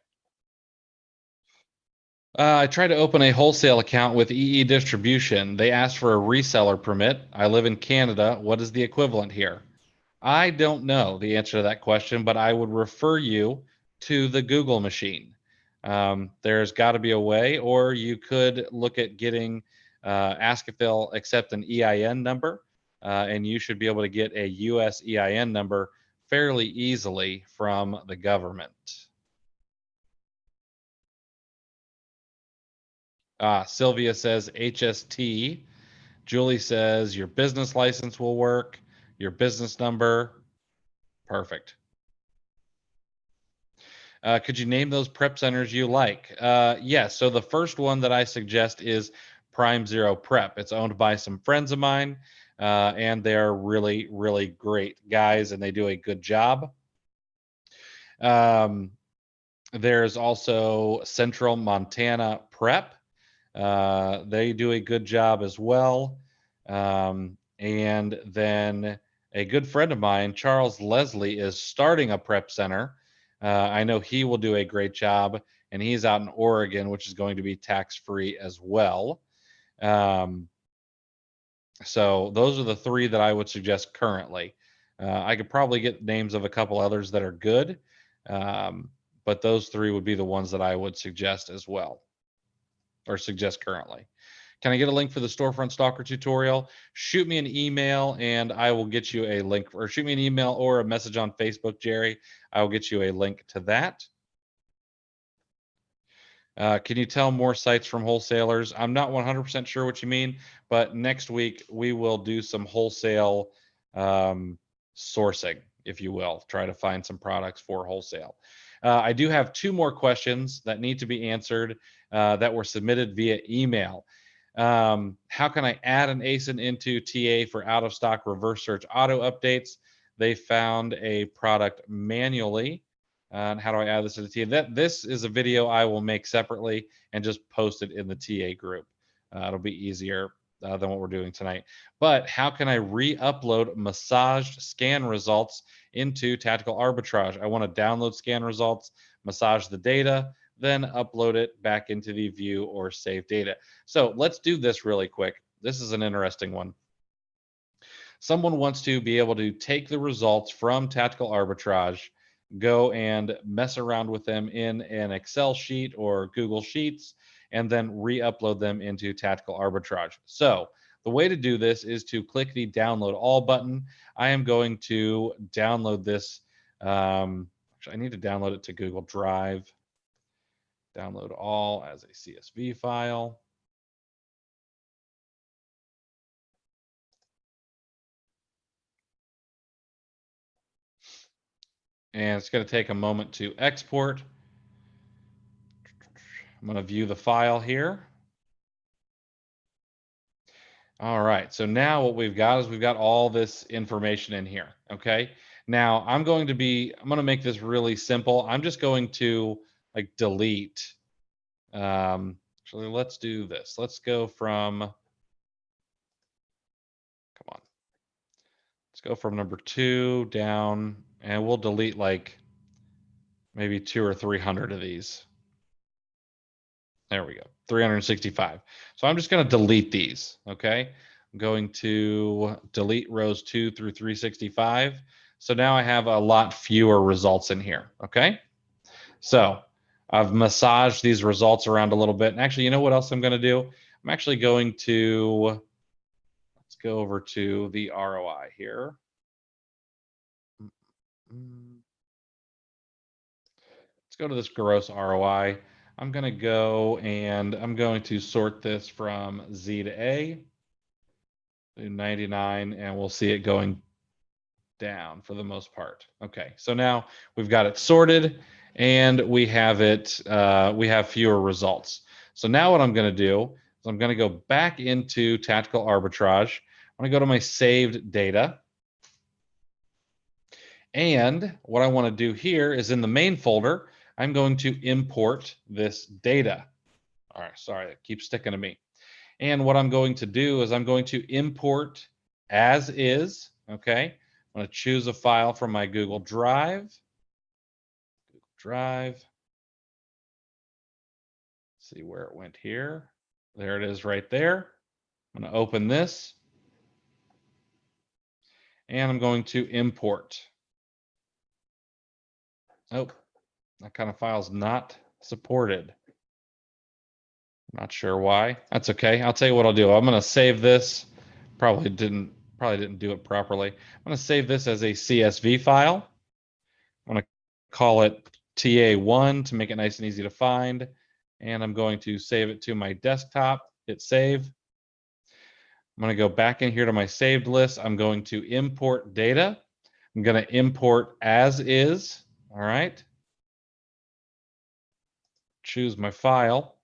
I tried to open a wholesale account with EE Distribution. They asked for a reseller permit. I live in Canada. What is the equivalent here? I don't know the answer to that question, but I would refer you to the Google machine. There's got to be a way, or you could look at getting, ask if they'll accept an EIN number, and you should be able to get a US EIN number fairly easily from the government. Sylvia says HST. Julie says your business license will work, your business number. Perfect. Could you name those prep centers you like? Yes. So the first one that I suggest is Prime Zero Prep. It's owned by some friends of mine, and they're really, really great guys, and they do a good job. There's also Central Montana Prep. They do a good job as well. And then a good friend of mine, Charles Leslie, is starting a prep center. I know he will do a great job, and he's out in Oregon, which is going to be tax-free as well. So those are the three that I would suggest currently. I could probably get names of a couple others that are good, but those three would be the ones that I would suggest as well, or suggest currently. Can I get a link for the storefront stalker tutorial? Shoot me an email and I will get you a link, or shoot me an email or a message on Facebook, Jerry. I will get you a link to that. Can you tell more sites from wholesalers? I'm not 100% sure what you mean, but next week we will do some wholesale sourcing, if you will, try to find some products for wholesale. I do have two more questions that need to be answered that were submitted via email. How can I add an ASIN into TA for out of stock reverse search auto updates? They found a product manually. And how do I add this to the TA? This is a video I will make separately and just post it in the TA group. It'll be easier than what we're doing tonight. But how can I re-upload massaged scan results into Tactical Arbitrage? I want to download scan results, massage the data, then upload it back into the view or save data. So let's do this really quick. This is an interesting one. Someone wants to be able to take the results from Tactical Arbitrage, go and mess around with them in an Excel sheet or Google Sheets, and then re-upload them into Tactical Arbitrage. So the way to do this is to click the download all button. I am going to download this. Actually, I need to download it to Google Drive. Download all as a CSV file. And it's going to take a moment to export. I'm going to view the file here. All right, so now what we've got is we've got all this information in here, okay? Now I'm going to make this really simple. I'm just going to like delete. Actually, let's do this. Let's go from, come on. Let's go from number 2 down, and we'll delete like maybe 200 or 300 of these. There we go, 365. So I'm just going to delete these, okay? I'm going to delete rows 2 through 365. So now I have a lot fewer results in here, okay? So I've massaged these results around a little bit. And actually, you know what else I'm going to do? I'm actually going to, let's go over to the ROI here. Let's go to this gross ROI. I'm going to go and I'm going to sort this from Z to A, do 99, and we'll see it going down for the most part. Okay, so now we've got it sorted and we have it, we have fewer results. So now what I'm going to do is I'm going to go back into Tactical Arbitrage. I'm going to go to my saved data. And what I want to do here is in the main folder, I'm going to import this data. All right, sorry, it keeps sticking to me. And what I'm going to do is I'm going to import as is, okay? I'm going to choose a file from my Google Drive. Google Drive. See where it went here. There it is right there. I'm going to open this. And I'm going to import. Oh, that kind of file is not supported. Not sure why. That's okay. I'll tell you what I'll do. I'm going to save this. Probably didn't do it properly. I'm going to save this as a CSV file. I'm going to call it TA1 to make it nice and easy to find. And I'm going to save it to my desktop, hit save. I'm going to go back in here to my saved list. I'm going to import data. I'm going to import as is. All right. Choose my file.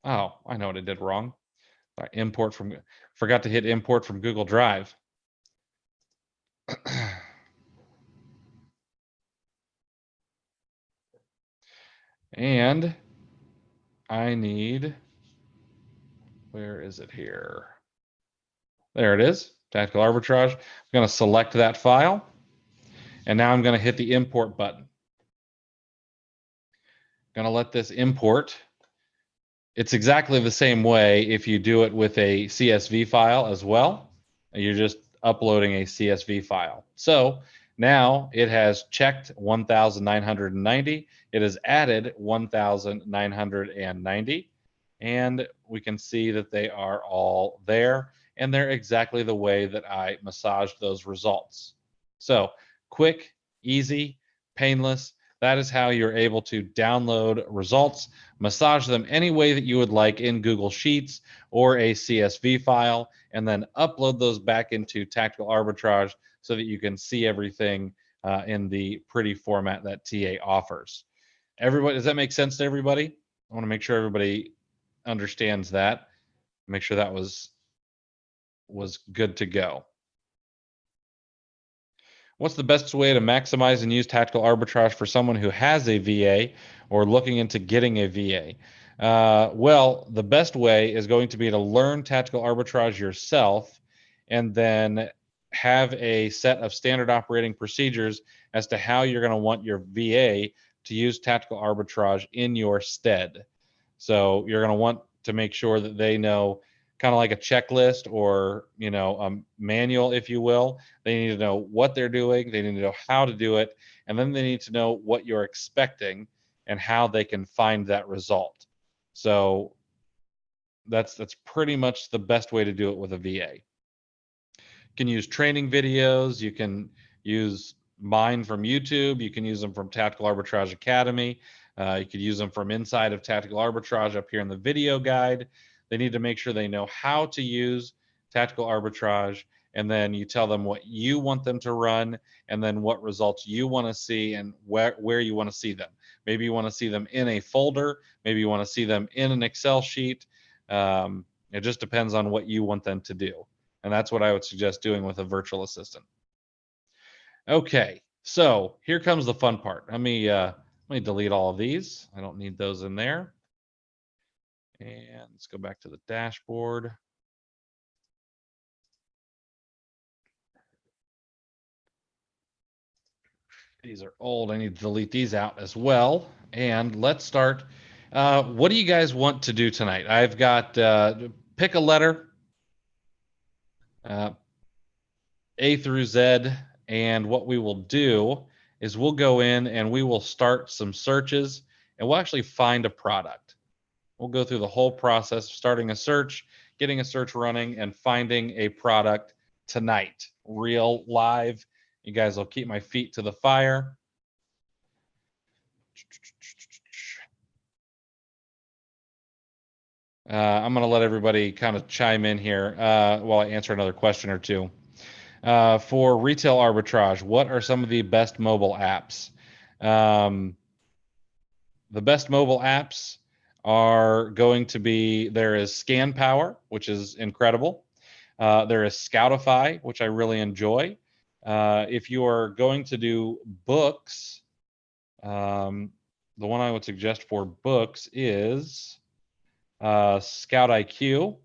Oh, I know what I did wrong. I forgot to hit import from Google Drive. And I need, where is it here? There it is. Tactical arbitrage. I'm going to select that file, and now I'm going to hit the import button. Going to let this import. It's exactly the same way if you do it with a CSV file as well. You're just uploading a CSV file. So now it has checked 1,990. It has added 1,990. And we can see that they are all there. And they're exactly the way that I massaged those results. So quick, easy, painless. That is how you're able to download results, massage them any way that you would like in Google Sheets or a CSV file, and then upload those back into Tactical Arbitrage so that you can see everything in the pretty format that TA offers. Everybody, does that make sense to everybody? I want to make sure everybody understands that. Make sure that was good to go. What's the best way to maximize and use tactical arbitrage for someone who has a VA or looking into getting a VA? Well, the best way is going to be to learn tactical arbitrage yourself and then have a set of standard operating procedures as to how you're going to want your VA to use tactical arbitrage in your stead. So you're going to want to make sure that they know, kind of like a checklist or a manual, if you will. They need to know what they're doing, they need to know how to do it, and then they need to know what you're expecting and how they can find that result. So that's pretty much the best way to do it with a VA. You can use training videos, you can use mine from YouTube, you can use them from Tactical Arbitrage Academy, you could use them from inside of Tactical Arbitrage up here in the video guide. They need to make sure they know how to use tactical arbitrage, and then you tell them what you want them to run, and then what results you want to see and where you want to see them. Maybe you want to see them in a folder, maybe you want to see them in an Excel sheet. It just depends on what you want them to do. And that's what I would suggest doing with a virtual assistant. Okay, so here comes the fun part. Let me delete all of these. I don't need those in there. And let's go back to the dashboard. These are old. I need to delete these out as well. And let's start. What do you guys want to do tonight? I've got pick a letter, A through Z. And what we will do is we'll go in and we will start some searches and we'll actually find a product. We'll go through the whole process of starting a search, getting a search running, and finding a product tonight, real live. You guys will keep my feet to the fire. I'm going to let everybody kind of chime in here while I answer another question or two. For retail arbitrage, what are some of the best mobile apps? The best mobile apps are going to be, there is Scan Power, which is incredible. There is Scoutify, which I really enjoy. If you are going to do books, the one I would suggest for books is Scout IQ.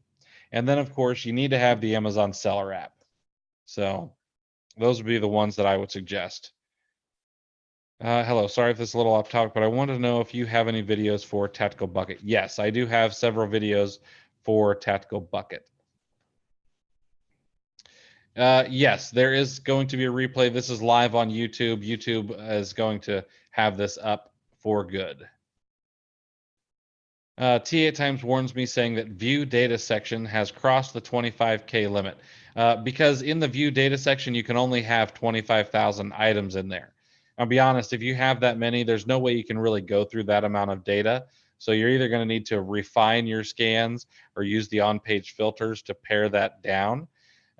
And then, of course, you need to have the Amazon Seller app. So those would be the ones that I would suggest. Hello, sorry if this is a little off topic, but I wanted to know if you have any videos for Tactical Bucket. Yes, I do have several videos for Tactical Bucket. Yes, there is going to be a replay. This is live on YouTube. YouTube is going to have this up for good. T8 Times warns me saying that view data section has crossed the 25K limit. Because in the view data section, you can only have 25,000 items in there. I'll be honest, if you have that many, there's no way you can really go through that amount of data. So you're either going to need to refine your scans or use the on-page filters to pare that down,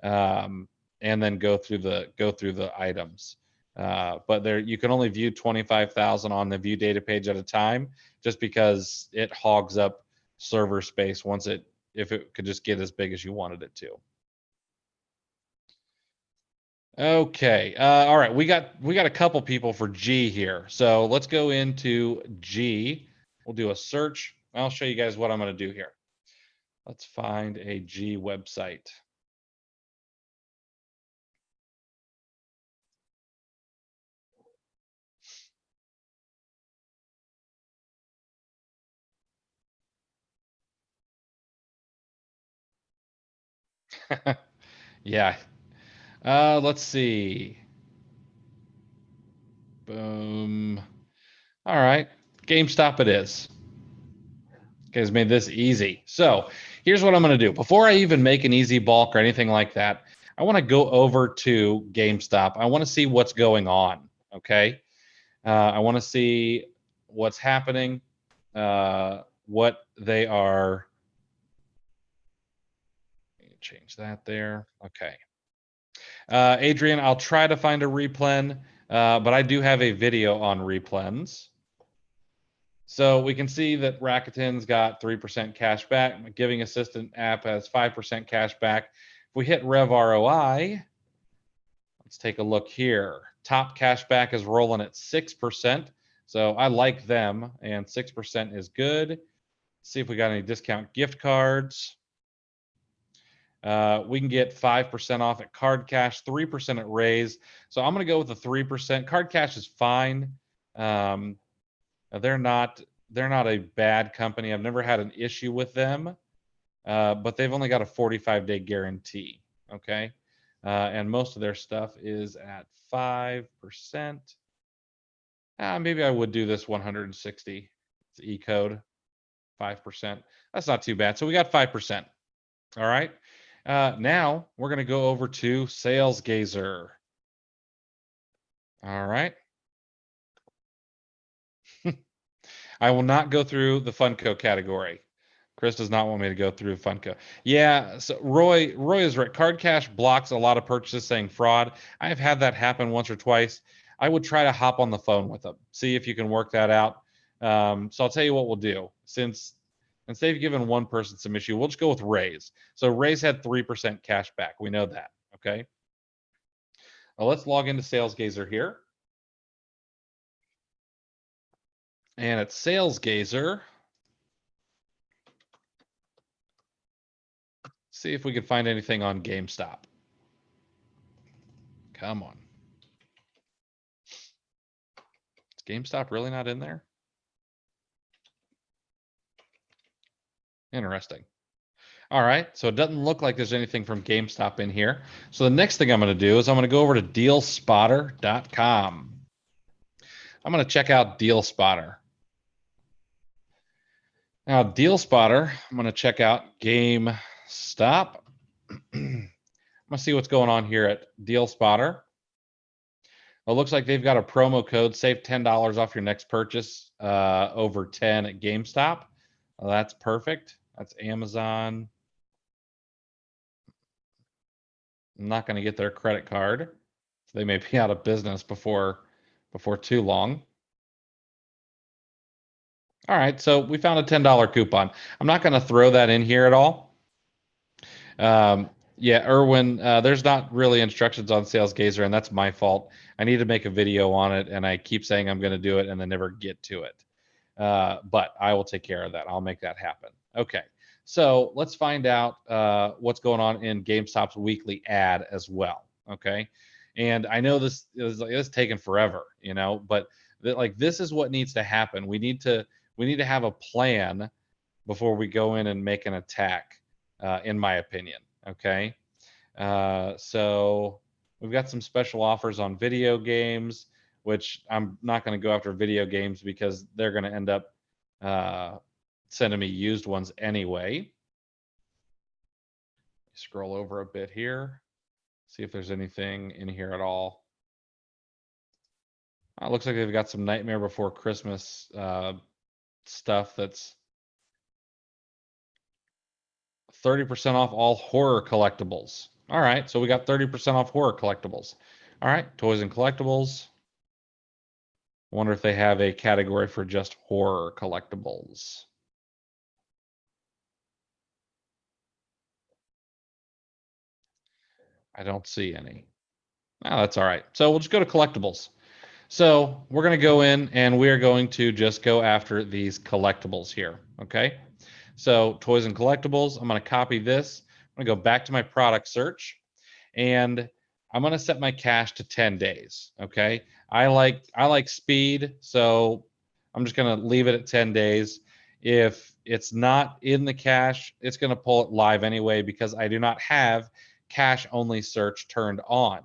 and then go through the items. But there, you can only view 25,000 on the view data page at a time, just because it hogs up server space if it could just get as big as you wanted it to. Okay, all right, we got a couple people for G here, so let's go into G. We'll do a search. I'll show you guys what I'm going to do here. Let's find a G website. Yeah. Let's see. Boom. All right. GameStop it is. Guys made this easy. So here's what I'm going to do. Before I even make an easy bulk or anything like that, I want to go over to GameStop. I want to see what's going on. Okay. I want to see what's happening, what they are. Change that there. Okay. Adrian, I'll try to find a replen, but I do have a video on replens. So we can see that Rakuten's got 3% cash back. My Giving Assistant app has 5% cash back. If we hit Rev ROI, let's take a look here. Top cash back is rolling at 6%. So I like them, and 6% is good. Let's see if we got any discount gift cards. We can get 5% off at Card Cash, 3% at Raise. So I'm going to go with the 3%. Card Cash is fine. They're not a bad company. I've never had an issue with them, but they've only got a 45-day guarantee. Okay, and most of their stuff is at 5%. Maybe I would do this 160. It's E-code, 5%. That's not too bad. So we got 5%. All right. Now we're going to go over to Sales Gazer. All right. I will not go through the Funko category. Chris does not want me to go through Funko. Yeah, so Roy is right. Card Cash blocks a lot of purchases saying fraud. I have had that happen once or twice. I would try to hop on the phone with them, see if you can work that out. So I'll tell you what we'll do. Since instead of giving one person some issue, we'll just go with Raise. So Raise had 3% cash back. We know that. Okay. Well, let's log into Sales Gazer here. And at Sales Gazer, see if we can find anything on GameStop. Come on. Is GameStop really not in there? Interesting. All right, so it doesn't look like there's anything from GameStop in here. So the next thing I'm going to do is I'm going to go over to dealspotter.com. I'm going to check out DealSpotter. Now, DealSpotter, I'm going to check out GameStop. I'm going to see what's going on here at DealSpotter. It looks like they've got a promo code, save $10 off your next purchase over 10 at GameStop. Well, that's perfect. That's Amazon. I'm not going to get their credit card. So they may be out of business before too long. All right, so we found a $10 coupon. I'm not going to throw that in here at all. Yeah, Erwin, there's not really instructions on Sales Gazer, and that's my fault. I need to make a video on it, and I keep saying I'm going to do it and then never get to it. But I will take care of that. I'll make that happen. Okay, so let's find out what's going on in GameStop's weekly ad as well. Okay, and I know this is taking forever, you know, but like this is what needs to happen. We need to have a plan before we go in and make an attack. In my opinion. Okay. So we've got some special offers on video games, which I'm not going to go after video games because they're going to end up sending me used ones anyway. Scroll over a bit here, see if there's anything in here at all. It looks like they've got some Nightmare Before Christmas stuff that's 30% off all horror collectibles. All right, so we got 30% off horror collectibles. All right, toys and collectibles. I wonder if they have a category for just horror collectibles. I don't see any. Oh, that's all right. So we'll just go to collectibles. So we're going to go in and we're going to just go after these collectibles here. Okay. So toys and collectibles, I'm going to copy this. I'm going to go back to my product search and I'm going to set my cache to 10 days. Okay. I like speed. So I'm just going to leave it at 10 days. If it's not in the cache, it's going to pull it live anyway because I do not have cache only search turned on.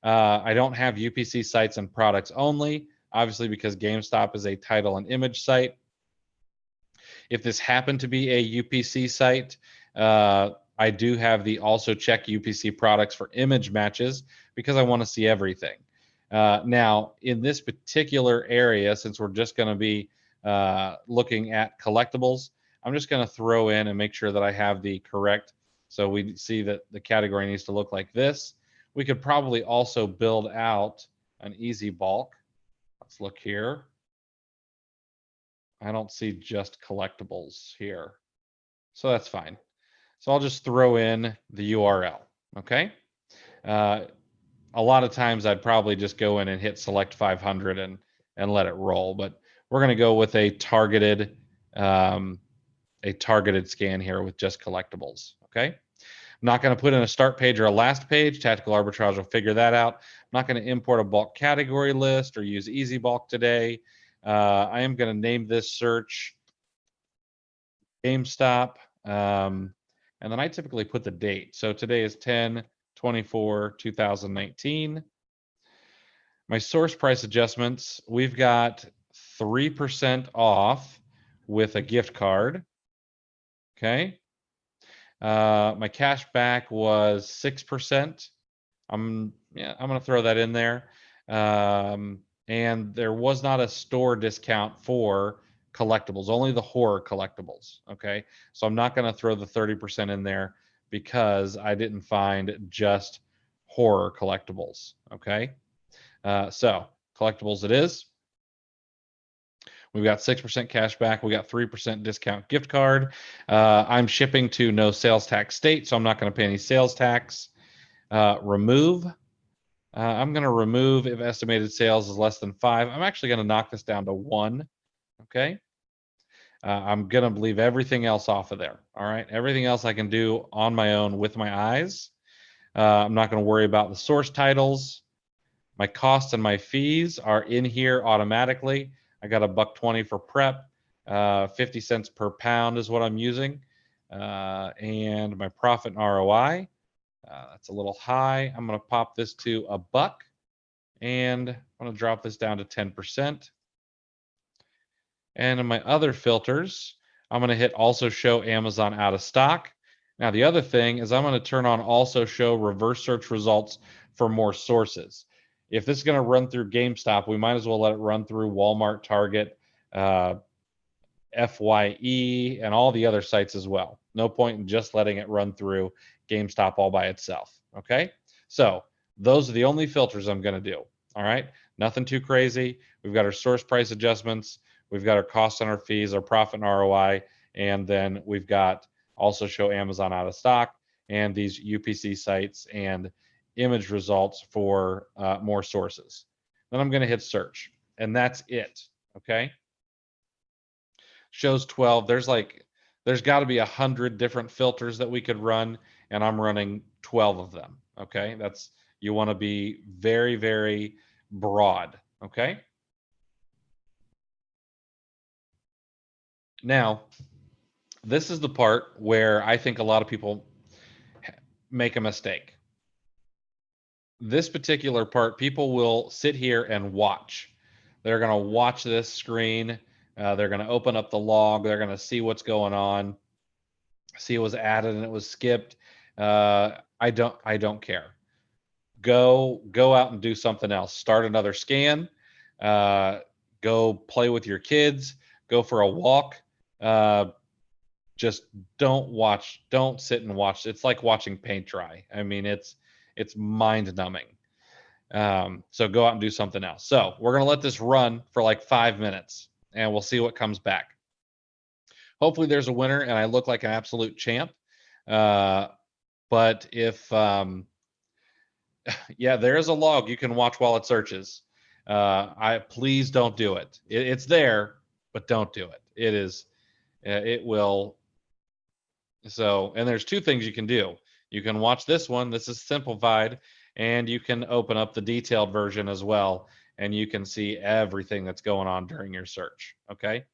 I don't have UPC sites and products only, obviously because GameStop is a title and image site. If this happened to be a UPC site, I do have the also check UPC products for image matches because I want to see everything. Now, in this particular area, since we're just going to be looking at collectibles, I'm just going to throw in and make sure that I have the correct. So we see that the category needs to look like this. We could probably also build out an easy bulk. Let's look here. I don't see just collectibles here. So that's fine. So I'll just throw in the URL, okay? A lot of times I'd probably just go in and hit select 500 and let it roll, but we're going to go with a targeted scan here with just collectibles, okay? I'm not going to put in a start page or a last page. Tactical Arbitrage will figure that out. I'm not going to import a bulk category list or use easy bulk today. I am going to name this search GameStop. And then I typically put the date. So today is 10/24/2019. My source price adjustments, we've got 3% off with a gift card. Okay. My cash back was 6%. I'm going to throw that in there. And there was not a store discount for collectibles, only the horror collectibles. Okay. So I'm not going to throw the 30% in there because I didn't find just horror collectibles. Okay. So collectibles it is. We've got 6% cash back. We got 3% discount gift card. I'm shipping to no sales tax state, so I'm not going to pay any sales tax. Remove. I'm going to remove if estimated sales is less than 5. I'm actually going to knock this down to 1. Okay. I'm going to leave everything else off of there. All right. Everything else I can do on my own with my eyes. I'm not going to worry about the source titles. My costs and my fees are in here automatically. I got $1.20 for prep. 50 cents per pound is what I'm using. And my profit and ROI. That's a little high. I'm going to pop this to $1, and I'm going to drop this down to 10%. And in my other filters, I'm going to hit also show Amazon out of stock. Now, the other thing is I'm going to turn on also show reverse search results for more sources. If this is going to run through GameStop, we might as well let it run through Walmart, Target, FYE, and all the other sites as well. No point in just letting it run through GameStop all by itself. Okay, so those are the only filters I'm going to do. All right, nothing too crazy. We've got our source price adjustments. We've got our costs and our fees, our profit and ROI, and then we've got also show Amazon out of stock and these UPC sites and image results for more sources. Then I'm going to hit search, and that's it. Okay. Shows 12. There's got to be 100 different filters that we could run, and I'm running 12 of them. Okay. You want to be very, very broad. Okay. Now, this is the part where I think a lot of people make a mistake. This particular part, people will sit here and watch. They're going to watch this screen. They're going to open up the log. They're going to see what's going on, see it was added and it was skipped. I don't care. Go out and do something else. Start another scan. Go play with your kids. Go for a walk. Just don't sit and watch. It's like watching paint dry. I mean, it's mind numbing. So go out and do something else. So we're going to let this run for like 5 minutes and we'll see what comes back. Hopefully there's a winner and I look like an absolute champ. But if, yeah, there is a log you can watch while it searches. Please don't do it. It's there, but don't do it. It will. So, and there's 2 things you can do. You can watch this one. This is simplified, and you can open up the detailed version as well, and you can see everything that's going on during your search. Okay.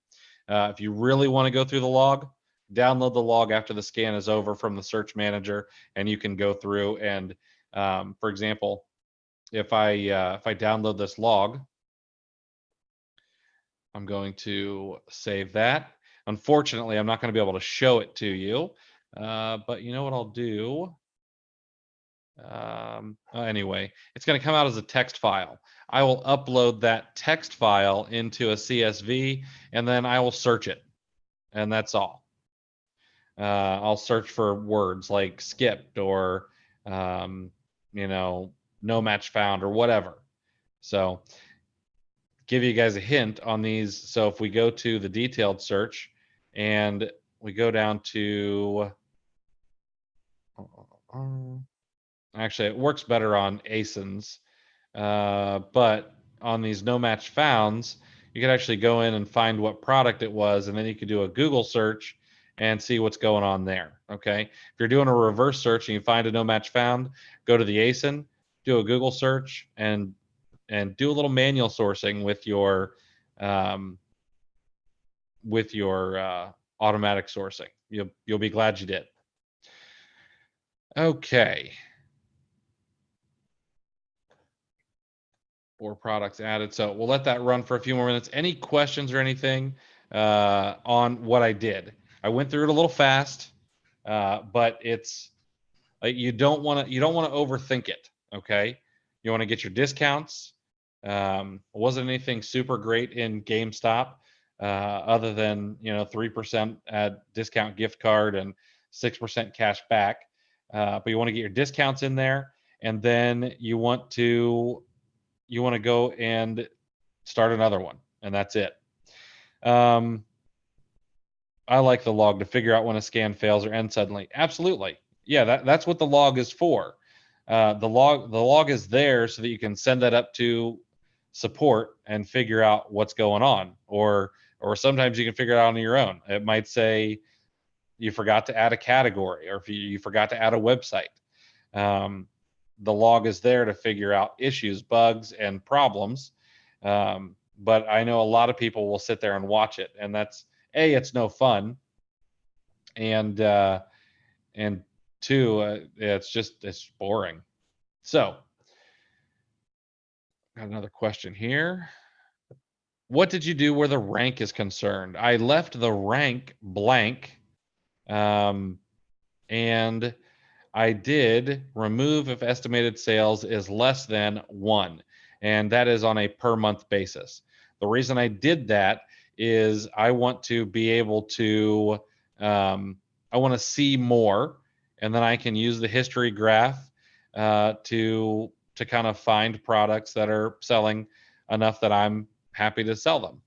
If you really want to go through the log, download the log after the scan is over from the search manager, and you can go through and, for example, if I download this log, I'm going to save that. Unfortunately, I'm not going to be able to show it to you, but you know what I'll do? Anyway, it's going to come out as a text file. I will upload that text file into a CSV, and then I will search it, and that's all. I'll search for words like skipped or, you know, no match found or whatever. So give you guys a hint on these. So if we go to the detailed search and we go down to, actually it works better on ASINs, but on these no match founds, you could actually go in and find what product it was, and then you could do a Google search and see what's going on there. Okay, if you're doing a reverse search and you find a no match found, go to the ASIN, do a Google search, and do a little manual sourcing with your automatic sourcing. You'll be glad you did. Okay. 4 products added. So we'll let that run for a few more minutes. Any questions or anything on what I did? I went through it a little fast, but it's you don't want to overthink it. Okay, you want to get your discounts. Wasn't anything super great in GameStop, other than 3% discount gift card and 6% cash back. But you want to get your discounts in there, and then you want to go and start another one, and that's it. I like the log to figure out when a scan fails or ends suddenly. Absolutely. Yeah, that's what the log is for. The log is there so that you can send that up to support and figure out what's going on, or sometimes you can figure it out on your own. It might say you forgot to add a category, or if you forgot to add a website. The log is there to figure out issues, bugs, and problems. But I know a lot of people will sit there and watch it, and that's it's no fun, and two, it's boring. So, got another question here. What did you do where the rank is concerned? I left the rank blank, and I did remove if estimated sales is less than 1, and that is on a per month basis. The reason I did that is I want to be able to, I want to see more, and then I can use the history graph to kind of find products that are selling enough that I'm happy to sell them.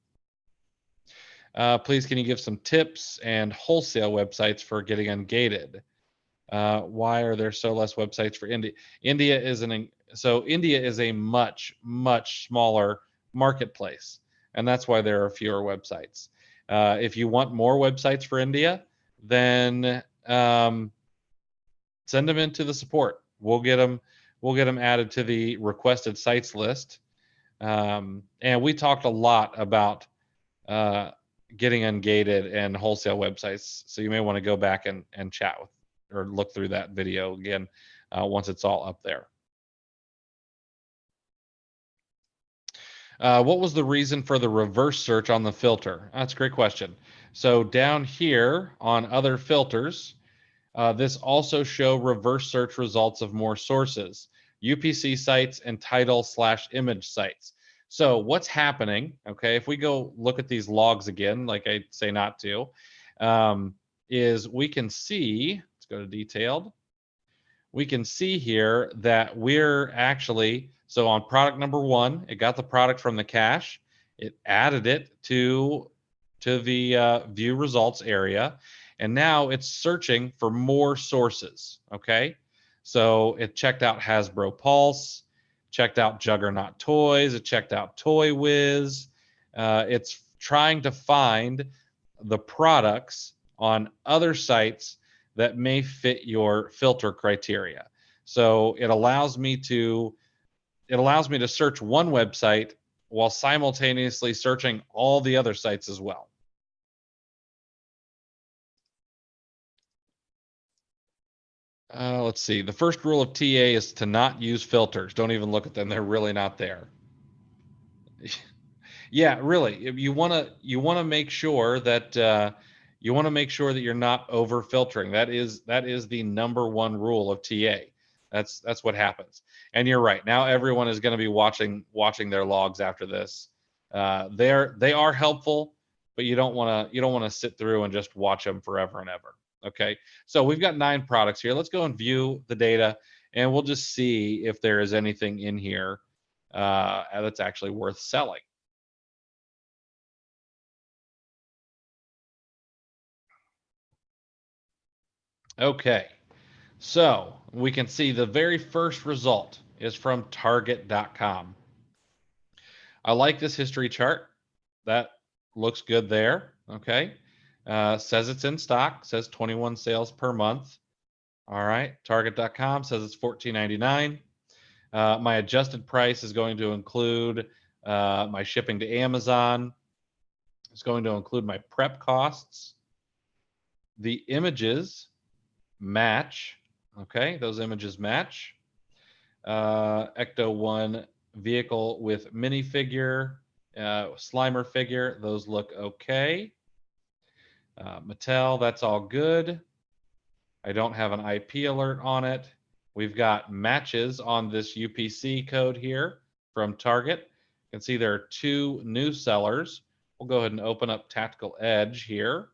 Please, can you give some tips and wholesale websites for getting ungated? Why are there so less websites for India? India is a much smaller marketplace, and that's why there are fewer websites. If you want more websites for India, then send them into the support. We'll get them added to the requested sites list. And we talked a lot about getting ungated and wholesale websites, so you may want to go back and chat with or look through that video again once it's all up there. What was the reason for the reverse search on the filter? That's a great question. So down here on other filters, this also show reverse search results of more sources, UPC sites and title/image sites. So what's happening, okay, if we go look at these logs again, like I say not to, is we can see, let's go to detailed. We can see here that we're actually, so on product number 1, it got the product from the cache, it added it to the view results area, and now it's searching for more sources, okay? So it checked out Hasbro Pulse, checked out Juggernaut Toys, it checked out Toy Wiz. It's trying to find the products on other sites that may fit your filter criteria. So it allows me to search one website while simultaneously searching all the other sites as well. Let's see. The first rule of TA is to not use filters. Don't even look at them. They're really not there. Yeah, really. You want to make sure that you're not over filtering. That is the number one rule of TA. That's what happens. And you're right. Now everyone is going to be watching their logs after this. They are helpful, but you don't want to sit through and just watch them forever and ever. Okay. So we've got 9 products here. Let's go and view the data, and we'll just see if there is anything in here that's actually worth selling. Okay, so we can see the very first result is from Target.com. I like this history chart. That looks good there. Okay, says it's in stock. Says 21 sales per month. All right, Target.com says it's $14.99. My adjusted price is going to include my shipping to Amazon. It's going to include my prep costs. The images match. Okay, those images match. Ecto 1 vehicle with minifigure, Slimer figure, those look okay. Mattel, that's all good. I don't have an IP alert on it. We've got matches on this UPC code here from Target. You can see there are 2 new sellers. We'll go ahead and open up Tactical Edge here.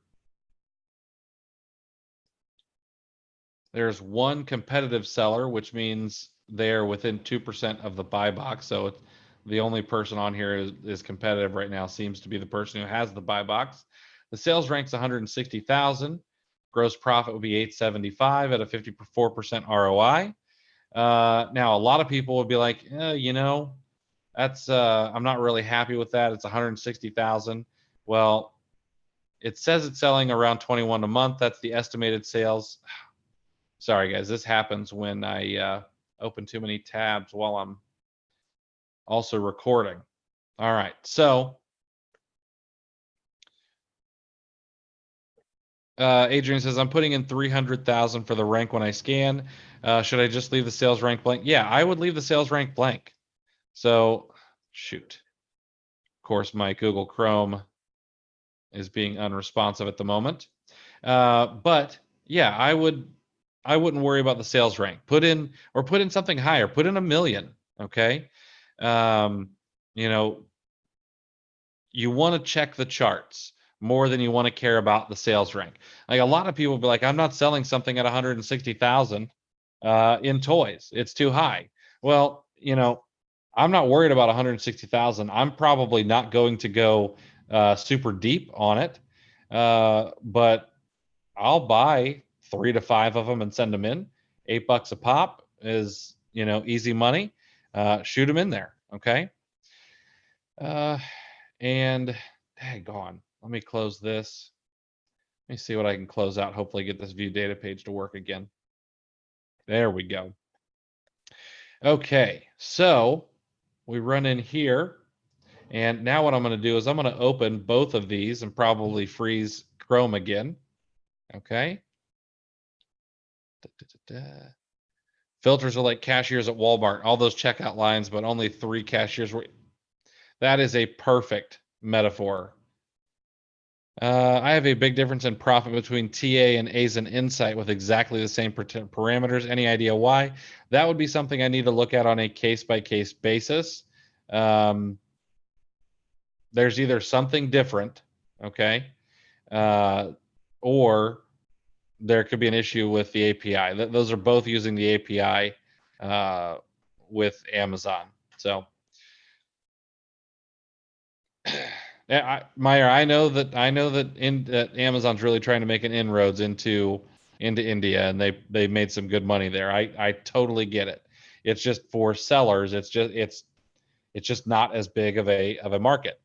There's 1 competitive seller, which means they're within 2% of the buy box. So it's, the only person on here is competitive right now seems to be the person who has the buy box. The sales rank's 160,000. Gross profit would be 875 at a 54% ROI. Now, a lot of people would be like, that's I'm not really happy with that. It's 160,000. Well, it says it's selling around 21 a month. That's the estimated sales. Sorry, guys. This happens when I open too many tabs while I'm also recording. All right. So Adrian says, I'm putting in 300,000 for the rank when I scan. Should I just leave the sales rank blank? Yeah, I would leave the sales rank blank. So, shoot. Of course, my Google Chrome is being unresponsive at the moment. But yeah, I wouldn't worry about the sales rank. Put in something higher. Put in 1 million. Okay. You know, you want to check the charts more than you want to care about the sales rank. Like a lot of people will be like, I'm not selling something at 160,000 in toys. It's too high. Well, I'm not worried about 160,000. I'm probably not going to go super deep on it, but I'll buy 3 to 5 of them and send them in. $8 a pop is easy money. Shoot them in there, okay? And daggone, let me close this. Let me see what I can close out. Hopefully, get this view data page to work again. There we go. Okay, so we run in here, and now what I'm going to do is I'm going to open both of these and probably freeze Chrome again. Okay. Filters are like cashiers at Walmart. All those checkout lines, but only 3 cashiers. That is a perfect metaphor. I have a big difference in profit between TA and ASIN Insight with exactly the same parameters. Any idea why? That would be something I need to look at on a case-by-case basis. There's either something different, okay, or there could be an issue with the API. Those are both using the API with Amazon. So, Meyer, I know that Amazon's really trying to make an inroads into India, and they made some good money there. I totally get it. It's just for sellers, it's just not as big of a market.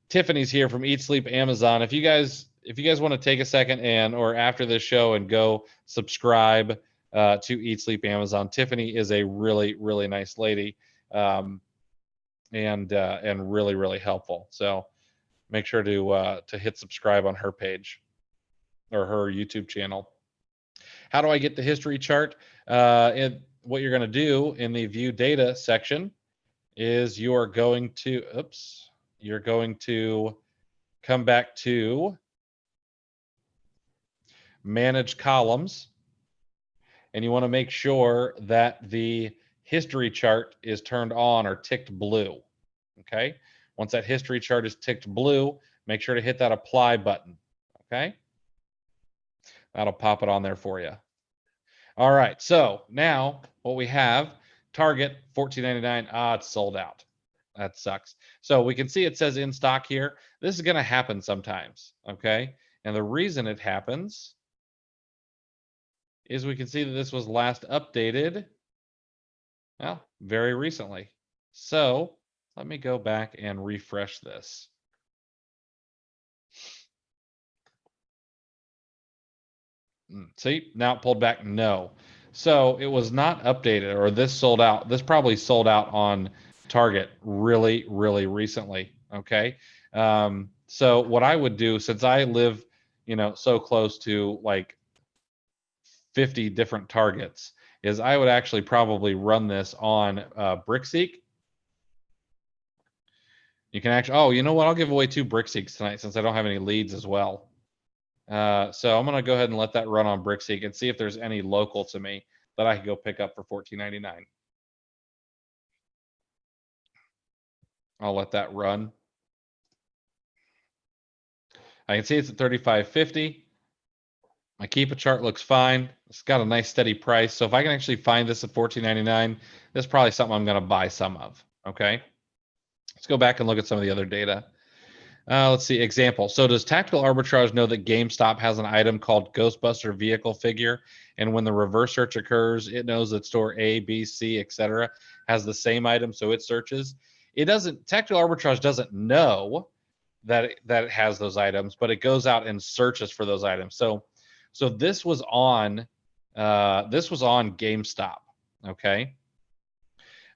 Tiffany's here from Eat Sleep Amazon. If you guys want to take a second or after this show and go subscribe to Eat Sleep Amazon, Tiffany is a really, really nice lady. And really, really helpful. So make sure to hit subscribe on her page or her YouTube channel. How do I get the history chart? What you're going to do in the view data section is you're going to come back to manage columns, and you want to make sure that the history chart is turned on or ticked blue. Okay. Once that history chart is ticked blue, make sure to hit that apply button. Okay. That'll pop it on there for you. All right. So now what we have, Target $14.99. Ah, it's sold out. That sucks. So we can see it says in stock here. This is going to happen sometimes. Okay. And the reason it happens is we can see that this was last updated, well, very recently. So let me go back and refresh this. See, now it pulled back no. So it was not updated, or this sold out. This probably sold out on Target really, really recently. Okay. So what I would do, since I live, so close to like 50 different targets, is I would actually probably run this on BrickSeek. You can actually, oh, you know what? I'll give away 2 BrickSeeks tonight since I don't have any leads as well. So I'm going to go ahead and let that run on BrickSeek and see if there's any local to me that I can go pick up for $14.99. I'll let that run. I can see it's at $35.50. My Keepa chart looks fine. It's got a nice steady price. So if I can actually find this at $14.99, this is probably something I'm going to buy some of. Okay. Let's go back and look at some of the other data. Let's see, example. So does Tactical Arbitrage know that GameStop has an item called Ghostbuster Vehicle Figure? And when the reverse search occurs, it knows that store A, B, C, etc. has the same item, so it searches. It doesn't, Tactical Arbitrage doesn't know that it has those items, but it goes out and searches for those items. So this was on GameStop, okay?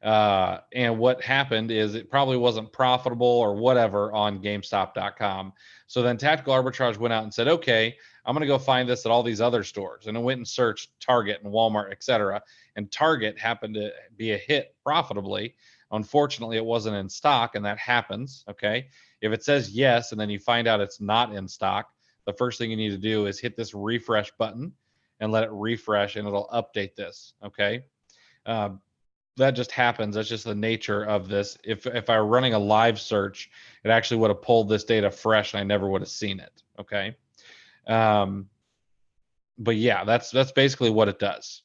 And what happened is it probably wasn't profitable or whatever on GameStop.com. So then Tactical Arbitrage went out and said, okay, I'm going to go find this at all these other stores. And it went and searched Target and Walmart, etc. And Target happened to be a hit profitably. Unfortunately, it wasn't in stock, and that happens, okay? If it says yes, and then you find out it's not in stock, the first thing you need to do is hit this refresh button and let it refresh, and it'll update this, okay? That just happens. That's just the nature of this. If I were running a live search, it actually would have pulled this data fresh, and I never would have seen it. Okay. But yeah, that's basically what it does.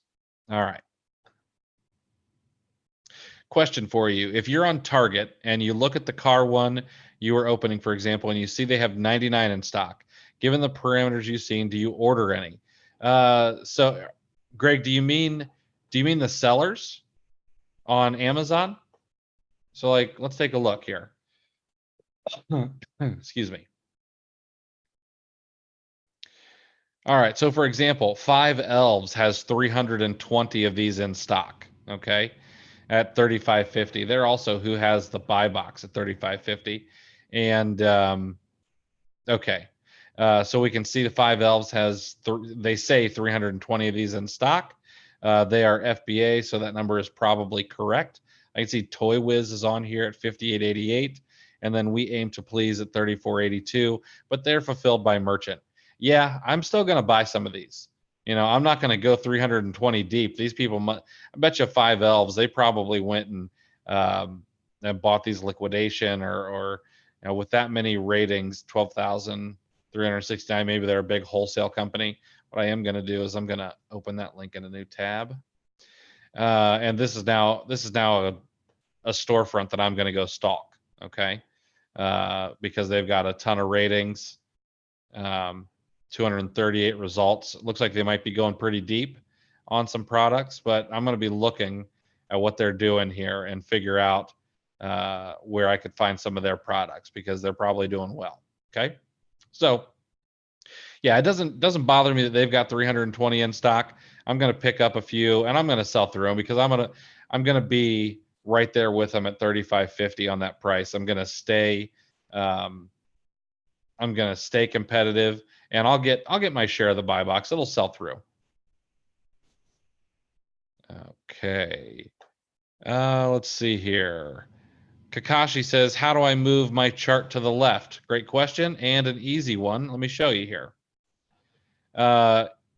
All right. Question for you. If you're on Target and you look at the car one you were opening, for example, and you see they have 99 in stock, given the parameters you've seen, do you order any? So Greg, do you mean the sellers on Amazon? So like, let's take a look here. Excuse me. All right. So for example, 5 Elves has 320 of these in stock. Okay. At $35.50. They're also who has the buy box at $35.50. And okay. So we can see the 5 Elves has, they say 320 of these in stock. They are FBA, so that number is probably correct. I can see Toy Wiz is on here at $58.88, and then We Aim to Please at $34.82, but they're fulfilled by merchant. Yeah, I'm still going to buy some of these. I'm not going to go 320 deep. These people, I bet you 5 Elves, they probably went and bought these liquidation or with that many ratings, 12,369. Maybe they're a big wholesale company. What I am going to do is I'm going to open that link in a new tab. And this is now a storefront that I'm going to go stalk. Okay. Because they've got a ton of ratings, 238 results. It looks like they might be going pretty deep on some products, but I'm going to be looking at what they're doing here and figure out where I could find some of their products because they're probably doing well. Okay. So yeah, it doesn't bother me that they've got 320 in stock. I'm going to pick up a few and I'm going to sell through them because I'm going to be right there with them at $35.50 on that price. I'm going to stay competitive, and I'll get my share of the buy box. It'll sell through. Okay. Let's see here. Kakashi says, how do I move my chart to the left? Great question and an easy one. Let me show you here.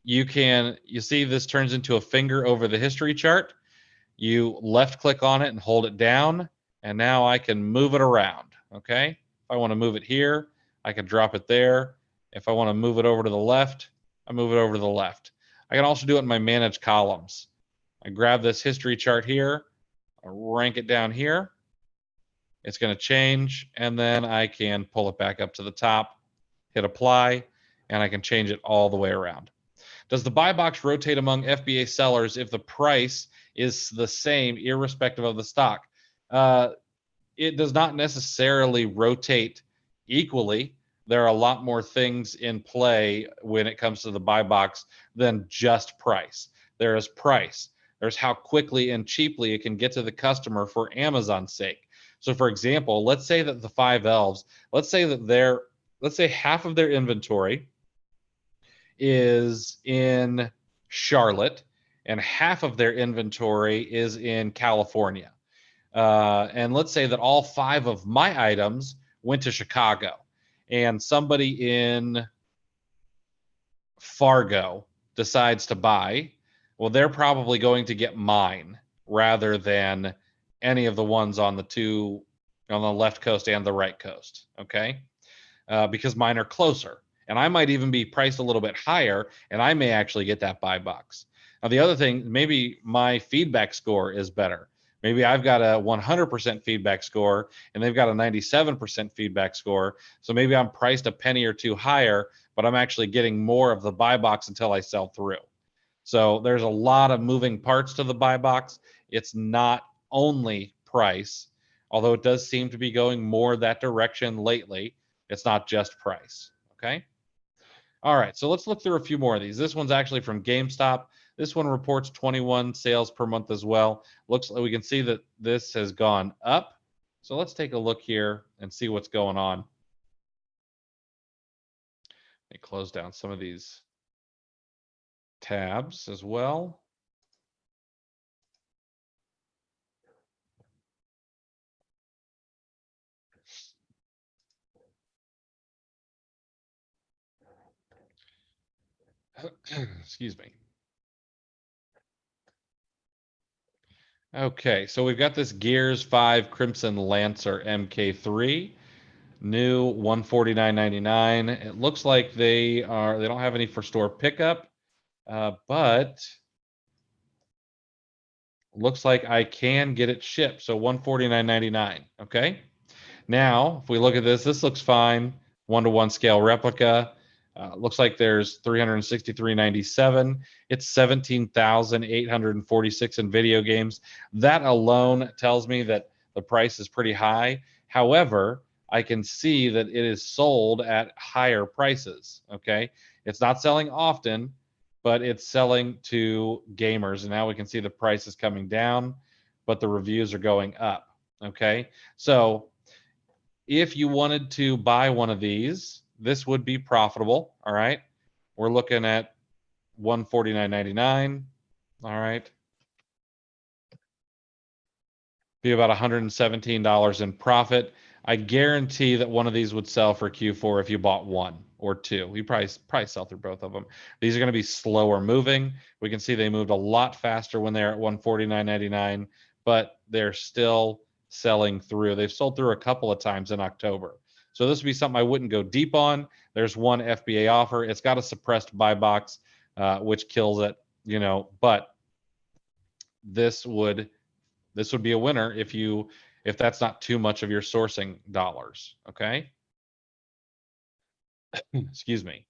You see this turns into a finger over the history chart. You left click on it and hold it down, and now I can move it around. Okay. If I want to move it here, I can drop it there. If I want to move it over to the left, I move it over to the left. I can also do it in my manage columns. I grab this history chart here, I rank it down here. It's going to change, and then I can pull it back up to the top, hit apply, and I can change it all the way around. Does the buy box rotate among FBA sellers if the price is the same, irrespective of the stock? It does not necessarily rotate equally. There are a lot more things in play when it comes to the buy box than just price. There is price. There's how quickly and cheaply it can get to the customer for Amazon's sake. So, for example, let's say that the 5 elves, let's say half of their inventory is in Charlotte and half of their inventory is in California. And let's say that all 5 of my items went to Chicago, and somebody in Fargo decides to buy. Well, they're probably going to get mine rather than any of the ones on the left coast and the right coast. Okay. Because mine are closer, and I might even be priced a little bit higher, and I may actually get that buy box. Now, the other thing, maybe my feedback score is better. Maybe I've got a 100% feedback score and they've got a 97% feedback score. So maybe I'm priced a penny or two higher, but I'm actually getting more of the buy box until I sell through. So there's a lot of moving parts to the buy box. It's not only price, although it does seem to be going more that direction lately. It's not just price. Okay. All right. So let's look through a few more of these. This one's actually from GameStop. This one reports 21 sales per month as well. Looks like we can see that this has gone up. So let's take a look here and see what's going on. Let me close down some of these tabs as well. Excuse me. Okay, so we've got this Gears 5 Crimson Lancer MK3, new $149.99. It looks like they don't have any for store pickup, but looks like I can get it shipped. So $149.99. Okay. Now, if we look at this looks fine. 1-to-1 scale replica. Looks like there's 363.97. It's 17,846 in video games. That alone tells me that the price is pretty high. However, I can see that it is sold at higher prices. Okay. It's not selling often, but it's selling to gamers. And now we can see the price is coming down, but the reviews are going up. Okay. So if you wanted to buy one of these, this would be profitable. All right. We're looking at $149.99. All right. Be about $117 in profit. I guarantee that one of these would sell for Q4 if you bought one or two. You probably sell through both of them. These are going to be slower moving. We can see they moved a lot faster when they're at $149.99, but they're still selling through. They've sold through a couple of times in October. So this would be something I wouldn't go deep on. There's one FBA offer. It's got a suppressed buy box, which kills it, but this would be a winner if that's not too much of your sourcing dollars. Okay. Excuse me.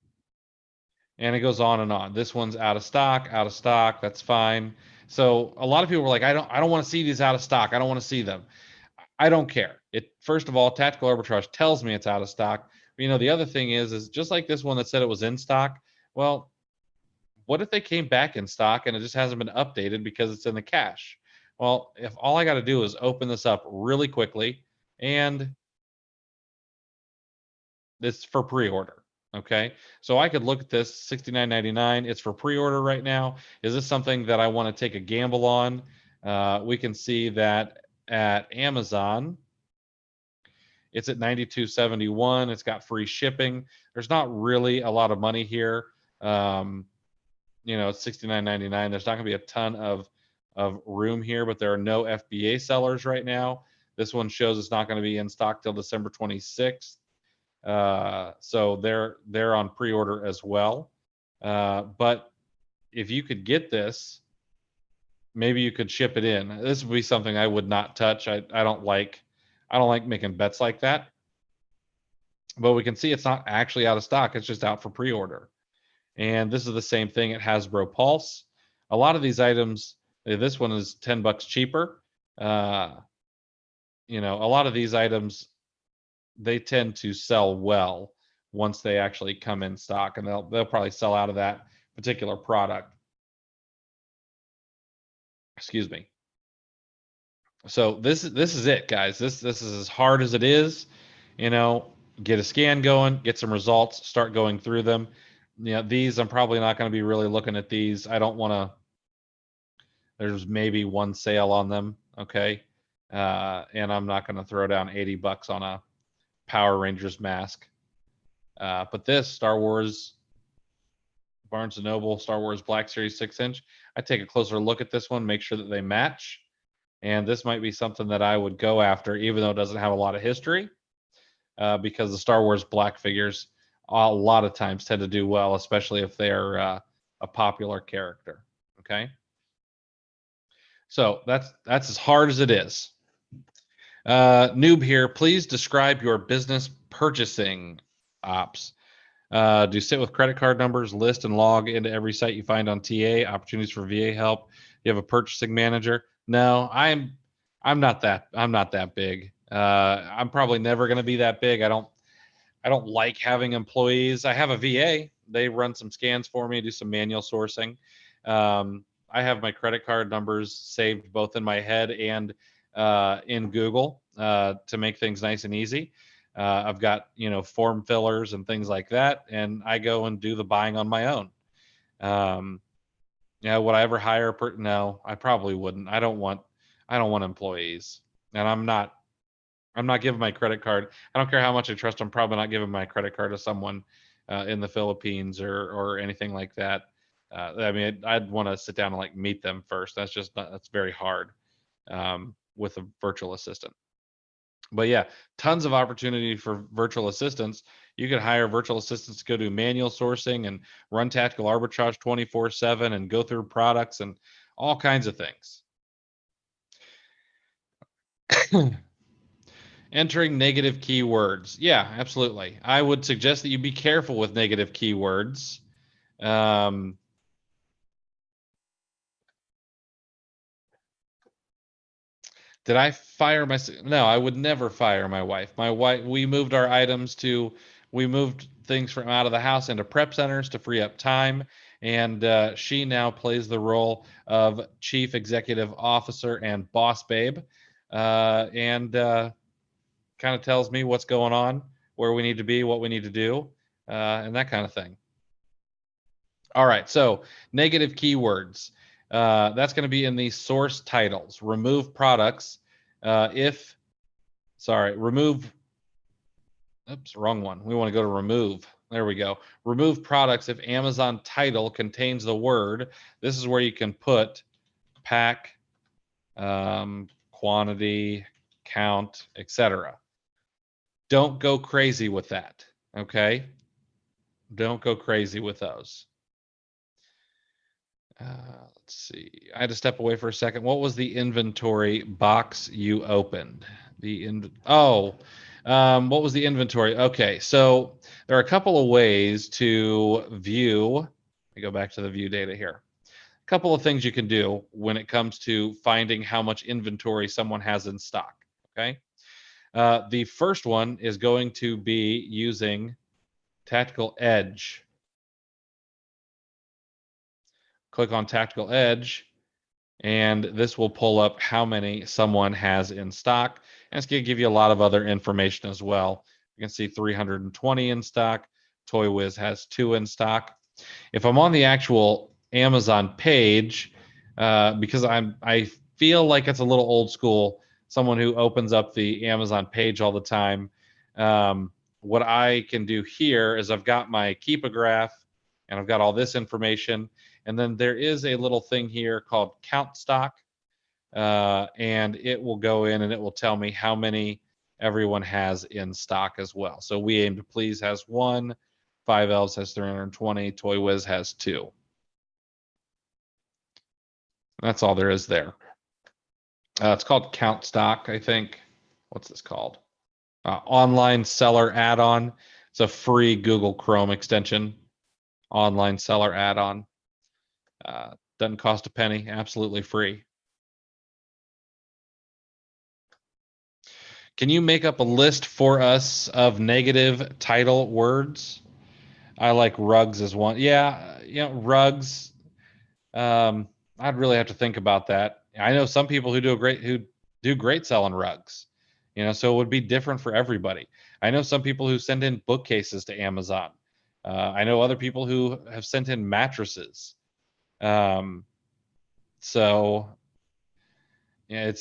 And it goes on and on. This one's out of stock. That's fine. So a lot of people were like, I don't want to see these out of stock. I don't want to see them. I don't care. First of all, tactical arbitrage tells me it's out of stock. The other thing is just like this one that said it was in stock. Well, what if they came back in stock and it just hasn't been updated because it's in the cache? Well, if all I got to do is open this up really quickly, and it's for pre-order. Okay, so I could look at this $69.99. It's for pre-order right now. Is this something that I want to take a gamble on? We can see that at Amazon, it's at $92.71. It's got free shipping. There's not really a lot of money here. It's $69.99. There's not going to be a ton of room here, but there are no FBA sellers right now. This one shows it's not going to be in stock till December 26th. So they're on pre-order as well. But if you could get this, maybe you could ship it in. This would be something I would not touch. I don't like making bets like that. But we can see it's not actually out of stock. It's just out for pre-order. And this is the same thing at Hasbro Pulse. A lot of these items, this one is $10 cheaper. A lot of these items, they tend to sell well once they actually come in stock, and they'll probably sell out of that particular product. Excuse me. So this is it, guys. This is as hard as it is. Get a scan going, get some results, start going through them. These I'm probably not going to be really looking at these. I don't want to. There's maybe one sale on them, okay, and I'm not going to throw down $80 on a Power Rangers mask. But this Star Wars Barnes & Noble Star Wars Black Series 6-inch, I take a closer look at this one, make sure that they match. And this might be something that I would go after, even though it doesn't have a lot of history, because the Star Wars Black figures a lot of times tend to do well, especially if they're a popular character. Okay. So that's as hard as it is. Noob here, please describe your business purchasing ops. Do sit with credit card numbers, list and log into every site you find on TA, opportunities for VA help. You have a purchasing manager? No, I'm not that big. I'm probably never going to be that big. I don't like having employees. I have a VA. They run some scans for me, do some manual sourcing. I have my credit card numbers saved both in my head and in Google to make things nice and easy. I've got form fillers and things like that, and I go and do the buying on my own. Would I ever hire no, I probably wouldn't. I don't want employees, and I'm not giving my credit card. I don't care how much I trust. I'm probably not giving my credit card to someone in the Philippines or anything like that. I'd want to sit down and meet them first. That's very hard with a virtual assistant. But yeah, tons of opportunity for virtual assistants. You could hire virtual assistants to go do manual sourcing and run tactical arbitrage 24/7 and go through products and all kinds of things. Entering negative keywords. Yeah, absolutely. I would suggest that you be careful with negative keywords. Did I fire my? No, I would never fire my wife. We moved things from out of the house into prep centers to free up time. And she now plays the role of chief executive officer and boss babe. And kind of tells me what's going on, where we need to be, what we need to do, and that kind of thing. All right, so negative keywords. That's going to be in the source titles. Remove products remove. Oops, wrong one. We want to go to remove. There we go. Remove products if Amazon title contains the word. This is where you can put pack, quantity, count, etc. Don't go crazy with that, okay? Don't go crazy with those. Let's see. I had to step away for a second. What was the inventory box you opened? What was the inventory? Okay, so there are a couple of ways to view. Let me go back to the view data here. A couple of things you can do when it comes to finding how much inventory someone has in stock, okay? The first one is going to be using Tactical Edge. Click on Tactical Edge, and this will pull up how many someone has in stock. And it's going to give you a lot of other information as well. You can see 320 in stock, Toy Wiz has 2 in stock. If I'm on the actual Amazon page, because I feel like it's a little old school, someone who opens up the Amazon page all the time, what I can do here is I've got my keep a graph and I've got all this information. And then there is a little thing here called count stock. And it will go in and it will tell me how many everyone has in stock as well. So We Aim to Please has 1, 5 Elves has 320, Toy Wiz has 2. That's all there is there. It's called Count Stock, I think. What's this called? Online Seller Add-on. It's a free Google Chrome extension. Online Seller Add-on. Doesn't cost a penny. Absolutely free. Can you make up a list for us of negative title words? I like rugs as one. Yeah, rugs. I'd really have to think about that. I know some people who do great selling rugs. So it would be different for everybody. I know some people who send in bookcases to Amazon. I know other people who have sent in mattresses. So yeah,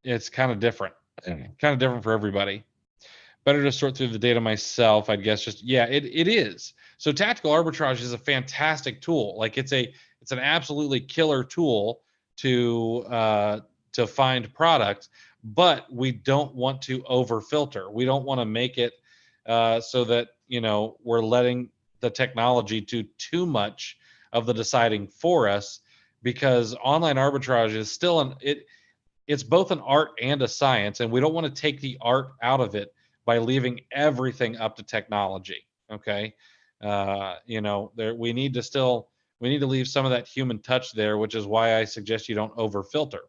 it's kind of different. Kind of different for everybody. Better to sort through the data myself, I'd guess. It is. So tactical arbitrage is a fantastic tool. Like it's an absolutely killer tool to find products, but we don't want to over filter. We don't want to make it so that we're letting the technology do too much of the deciding for us, because online arbitrage is still it's both an art and a science, and we don't want to take the art out of it by leaving everything up to technology. Okay, we need to leave some of that human touch there, which is why I suggest you don't over filter.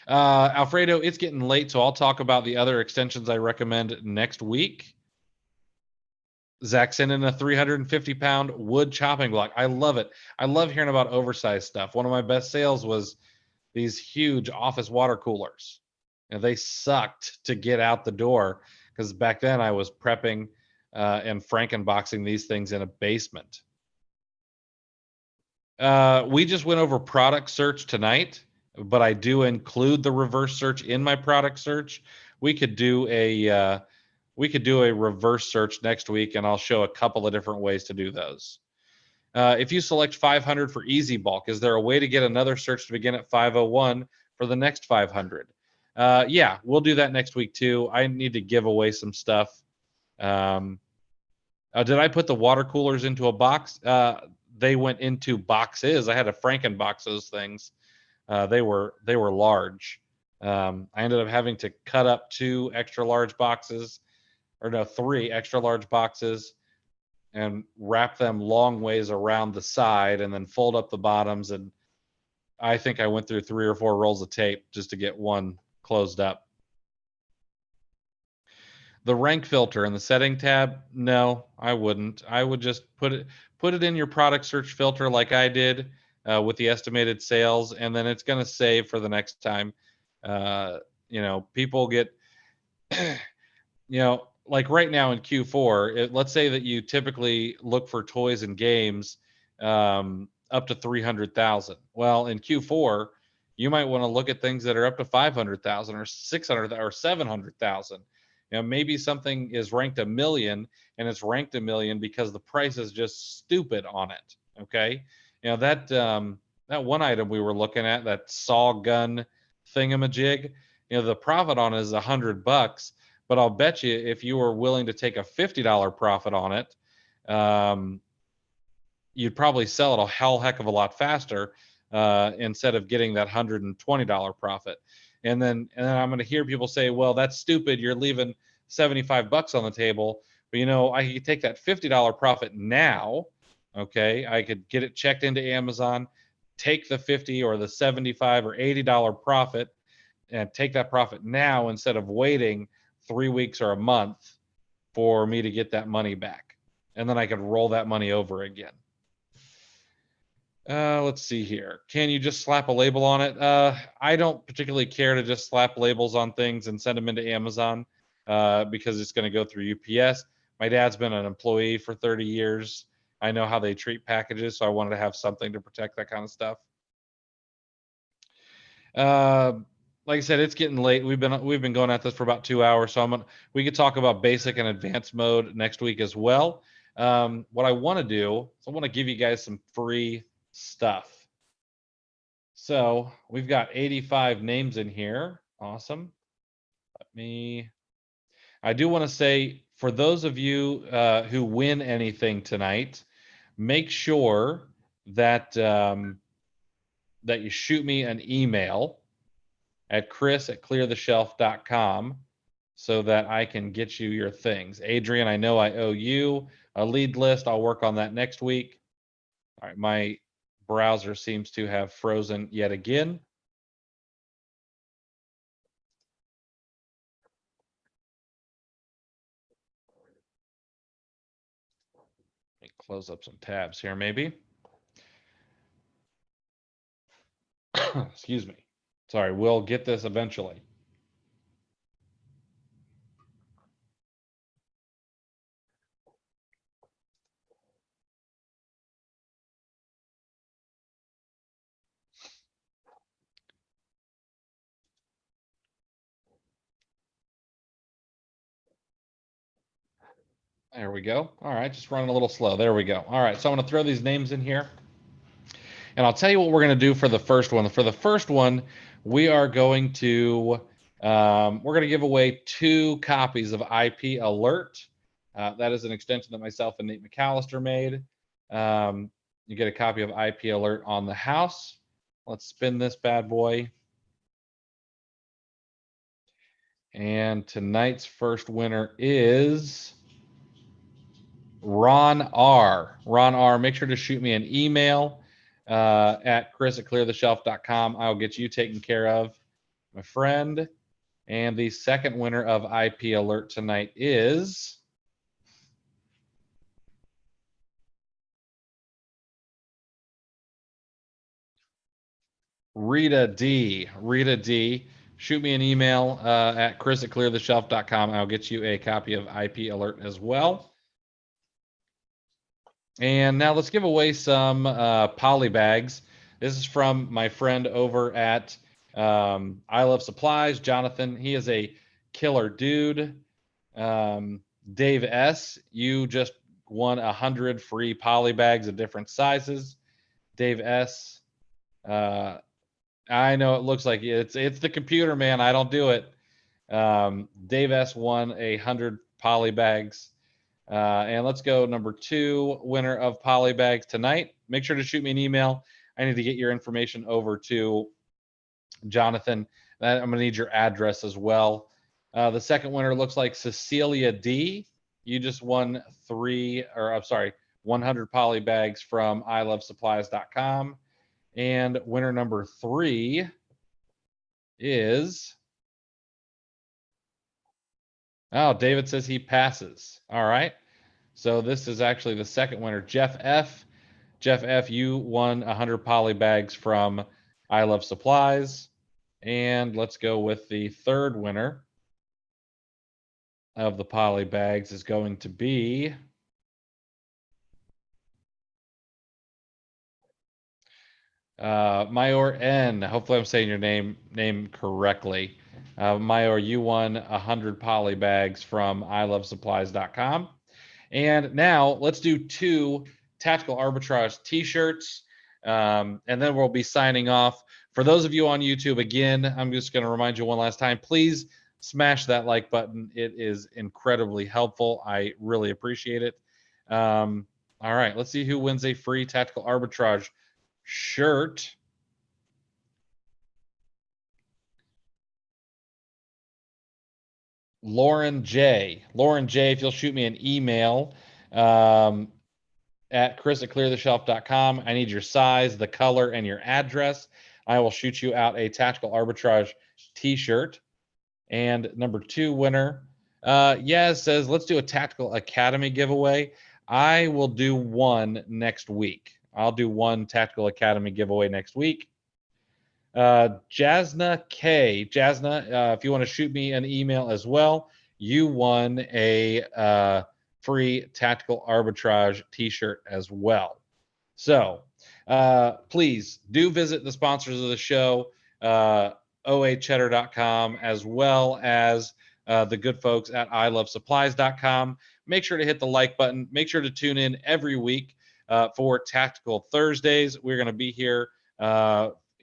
Alfredo, it's getting late, so I'll talk about the other extensions I recommend next week. Zach sent in a 350-pound wood chopping block. I love it. I love hearing about oversized stuff. One of my best sales was these huge office water coolers. They sucked to get out the door because back then I was prepping and frankenboxing these things in a basement. We just went over product search tonight, but I do include the reverse search in my product search. We could do a reverse search next week, and I'll show a couple of different ways to do those. If you select 500 for easy bulk, is there a way to get another search to begin at 501 for the next 500? Yeah, we'll do that next week too. I need to give away some stuff. Did I put the water coolers into a box? They went into boxes. I had to frankenbox those things. They were large. I ended up having to cut up 2 extra large boxes, or no, 3 extra large boxes, and wrap them long ways around the side, and then fold up the bottoms. And I think I went through 3 or 4 rolls of tape just to get one closed up. The rank filter in the setting tab, no, I wouldn't. I would just put it in your product search filter like I did with the estimated sales, and then it's going to save for the next time. People get, like right now in Q4, let's say that you typically look for toys and games up to 300,000. Well, in Q4, you might want to look at things that are up to 500,000 or 600,000 or 700,000. Maybe something is ranked 1 million, and it's ranked 1 million because the price is just stupid on it. Okay, that one item we were looking at, that saw gun thingamajig, the profit on it is $100. But I'll bet you if you were willing to take a $50 profit on it, you'd probably sell it a hell heck of a lot faster instead of getting that $120 profit. And then I'm going to hear people say, well, that's stupid. You're leaving $75 on the table. But, I could take that $50 profit now. Okay. I could get it checked into Amazon, take the 50 or the 75 or $80 profit, and take that profit now instead of waiting 3 weeks or a month for me to get that money back. And then I could roll that money over again. Let's see here. Can you just slap a label on it? I don't particularly care to just slap labels on things and send them into Amazon because it's going to go through UPS. My dad's been an employee for 30 years. I know how they treat packages, so I wanted to have something to protect that kind of stuff. Like I said, it's getting late. We've been going at this for about 2 hours, so we could talk about basic and advanced mode next week as well. What I want to do is I want to give you guys some free stuff. So we've got 85 names in here. Awesome. I do want to say, for those of you who win anything tonight, make sure that that you shoot me an email at chris@cleartheshelf.com so that I can get you your things. Adrian, I know I owe you a lead list. I'll work on that next week. All right, my browser seems to have frozen yet again. Let me close up some tabs here, maybe. Excuse me. Sorry, we'll get this eventually. There we go. All right, just running a little slow. There we go. All right, so I'm going to throw these names in here. And I'll tell you what we're going to do for the first one. For the first one, we are going to give away 2 copies of IP Alert. That is an extension that myself and Nate McAllister made. You get a copy of IP Alert on the house. Let's spin this bad boy. And tonight's first winner is Ron R. Ron R, make sure to shoot me an email at chris@cleartheshelf.com. I'll get you taken care of, my friend. And the second winner of IP Alert tonight is Rita D. Rita D. Shoot me an email at chris@cleartheshelf.com. I'll get you a copy of IP Alert as well. And now let's give away some poly bags. This is from my friend over at iLoveSupplies, Jonathan. He is a killer dude. Dave S., you just won 100 free poly bags of different sizes. Dave S., I know it looks like it's the computer, man. I don't do it. Dave S. won 100 poly bags. And let's go number 2 winner of poly bags tonight. Make sure to shoot me an email. I need to get your information over to Jonathan. I'm going to need your address as well. The second winner looks like Cecilia D. You just won 100 poly bags from iLoveSupplies.com. And winner number 3 is, oh, David says he passes. All right. So this is actually the second winner, Jeff F. Jeff F., you won 100 poly bags from iLoveSupplies. And let's go with the third winner of the poly bags is going to be Mayor N. Hopefully I'm saying your name correctly. Mayor, you won 100 poly bags from iLoveSupplies.com. And now let's do 2 Tactical Arbitrage t-shirts, and then we'll be signing off. For those of you on YouTube, again, I'm just going to remind you one last time, please smash that like button. It is incredibly helpful. I really appreciate it. All right, let's see who wins a free Tactical Arbitrage shirt. Lauren J. Lauren J., if you'll shoot me an email at chris@cleartheshelf.com. I need your size, the color, and your address. I will shoot you out a Tactical Arbitrage t-shirt. And number 2 winner, Yaz says, let's do a Tactical Academy giveaway. I will do one next week. I'll do one Tactical Academy giveaway next week. Jasna K. Jasna, if you want to shoot me an email as well, you won a free tactical arbitrage t-shirt as well. So please do visit the sponsors of the show, OACheddar.com, as well as the good folks at iLoveSupplies.com. Make sure to hit the like button. Make sure to tune in every week for Tactical Thursdays. We're going to be here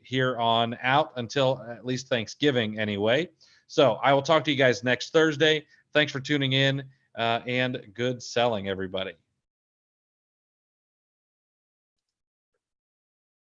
here on out until at least Thanksgiving anyway. So I will talk to you guys next Thursday. Thanks for tuning in and good selling, everybody.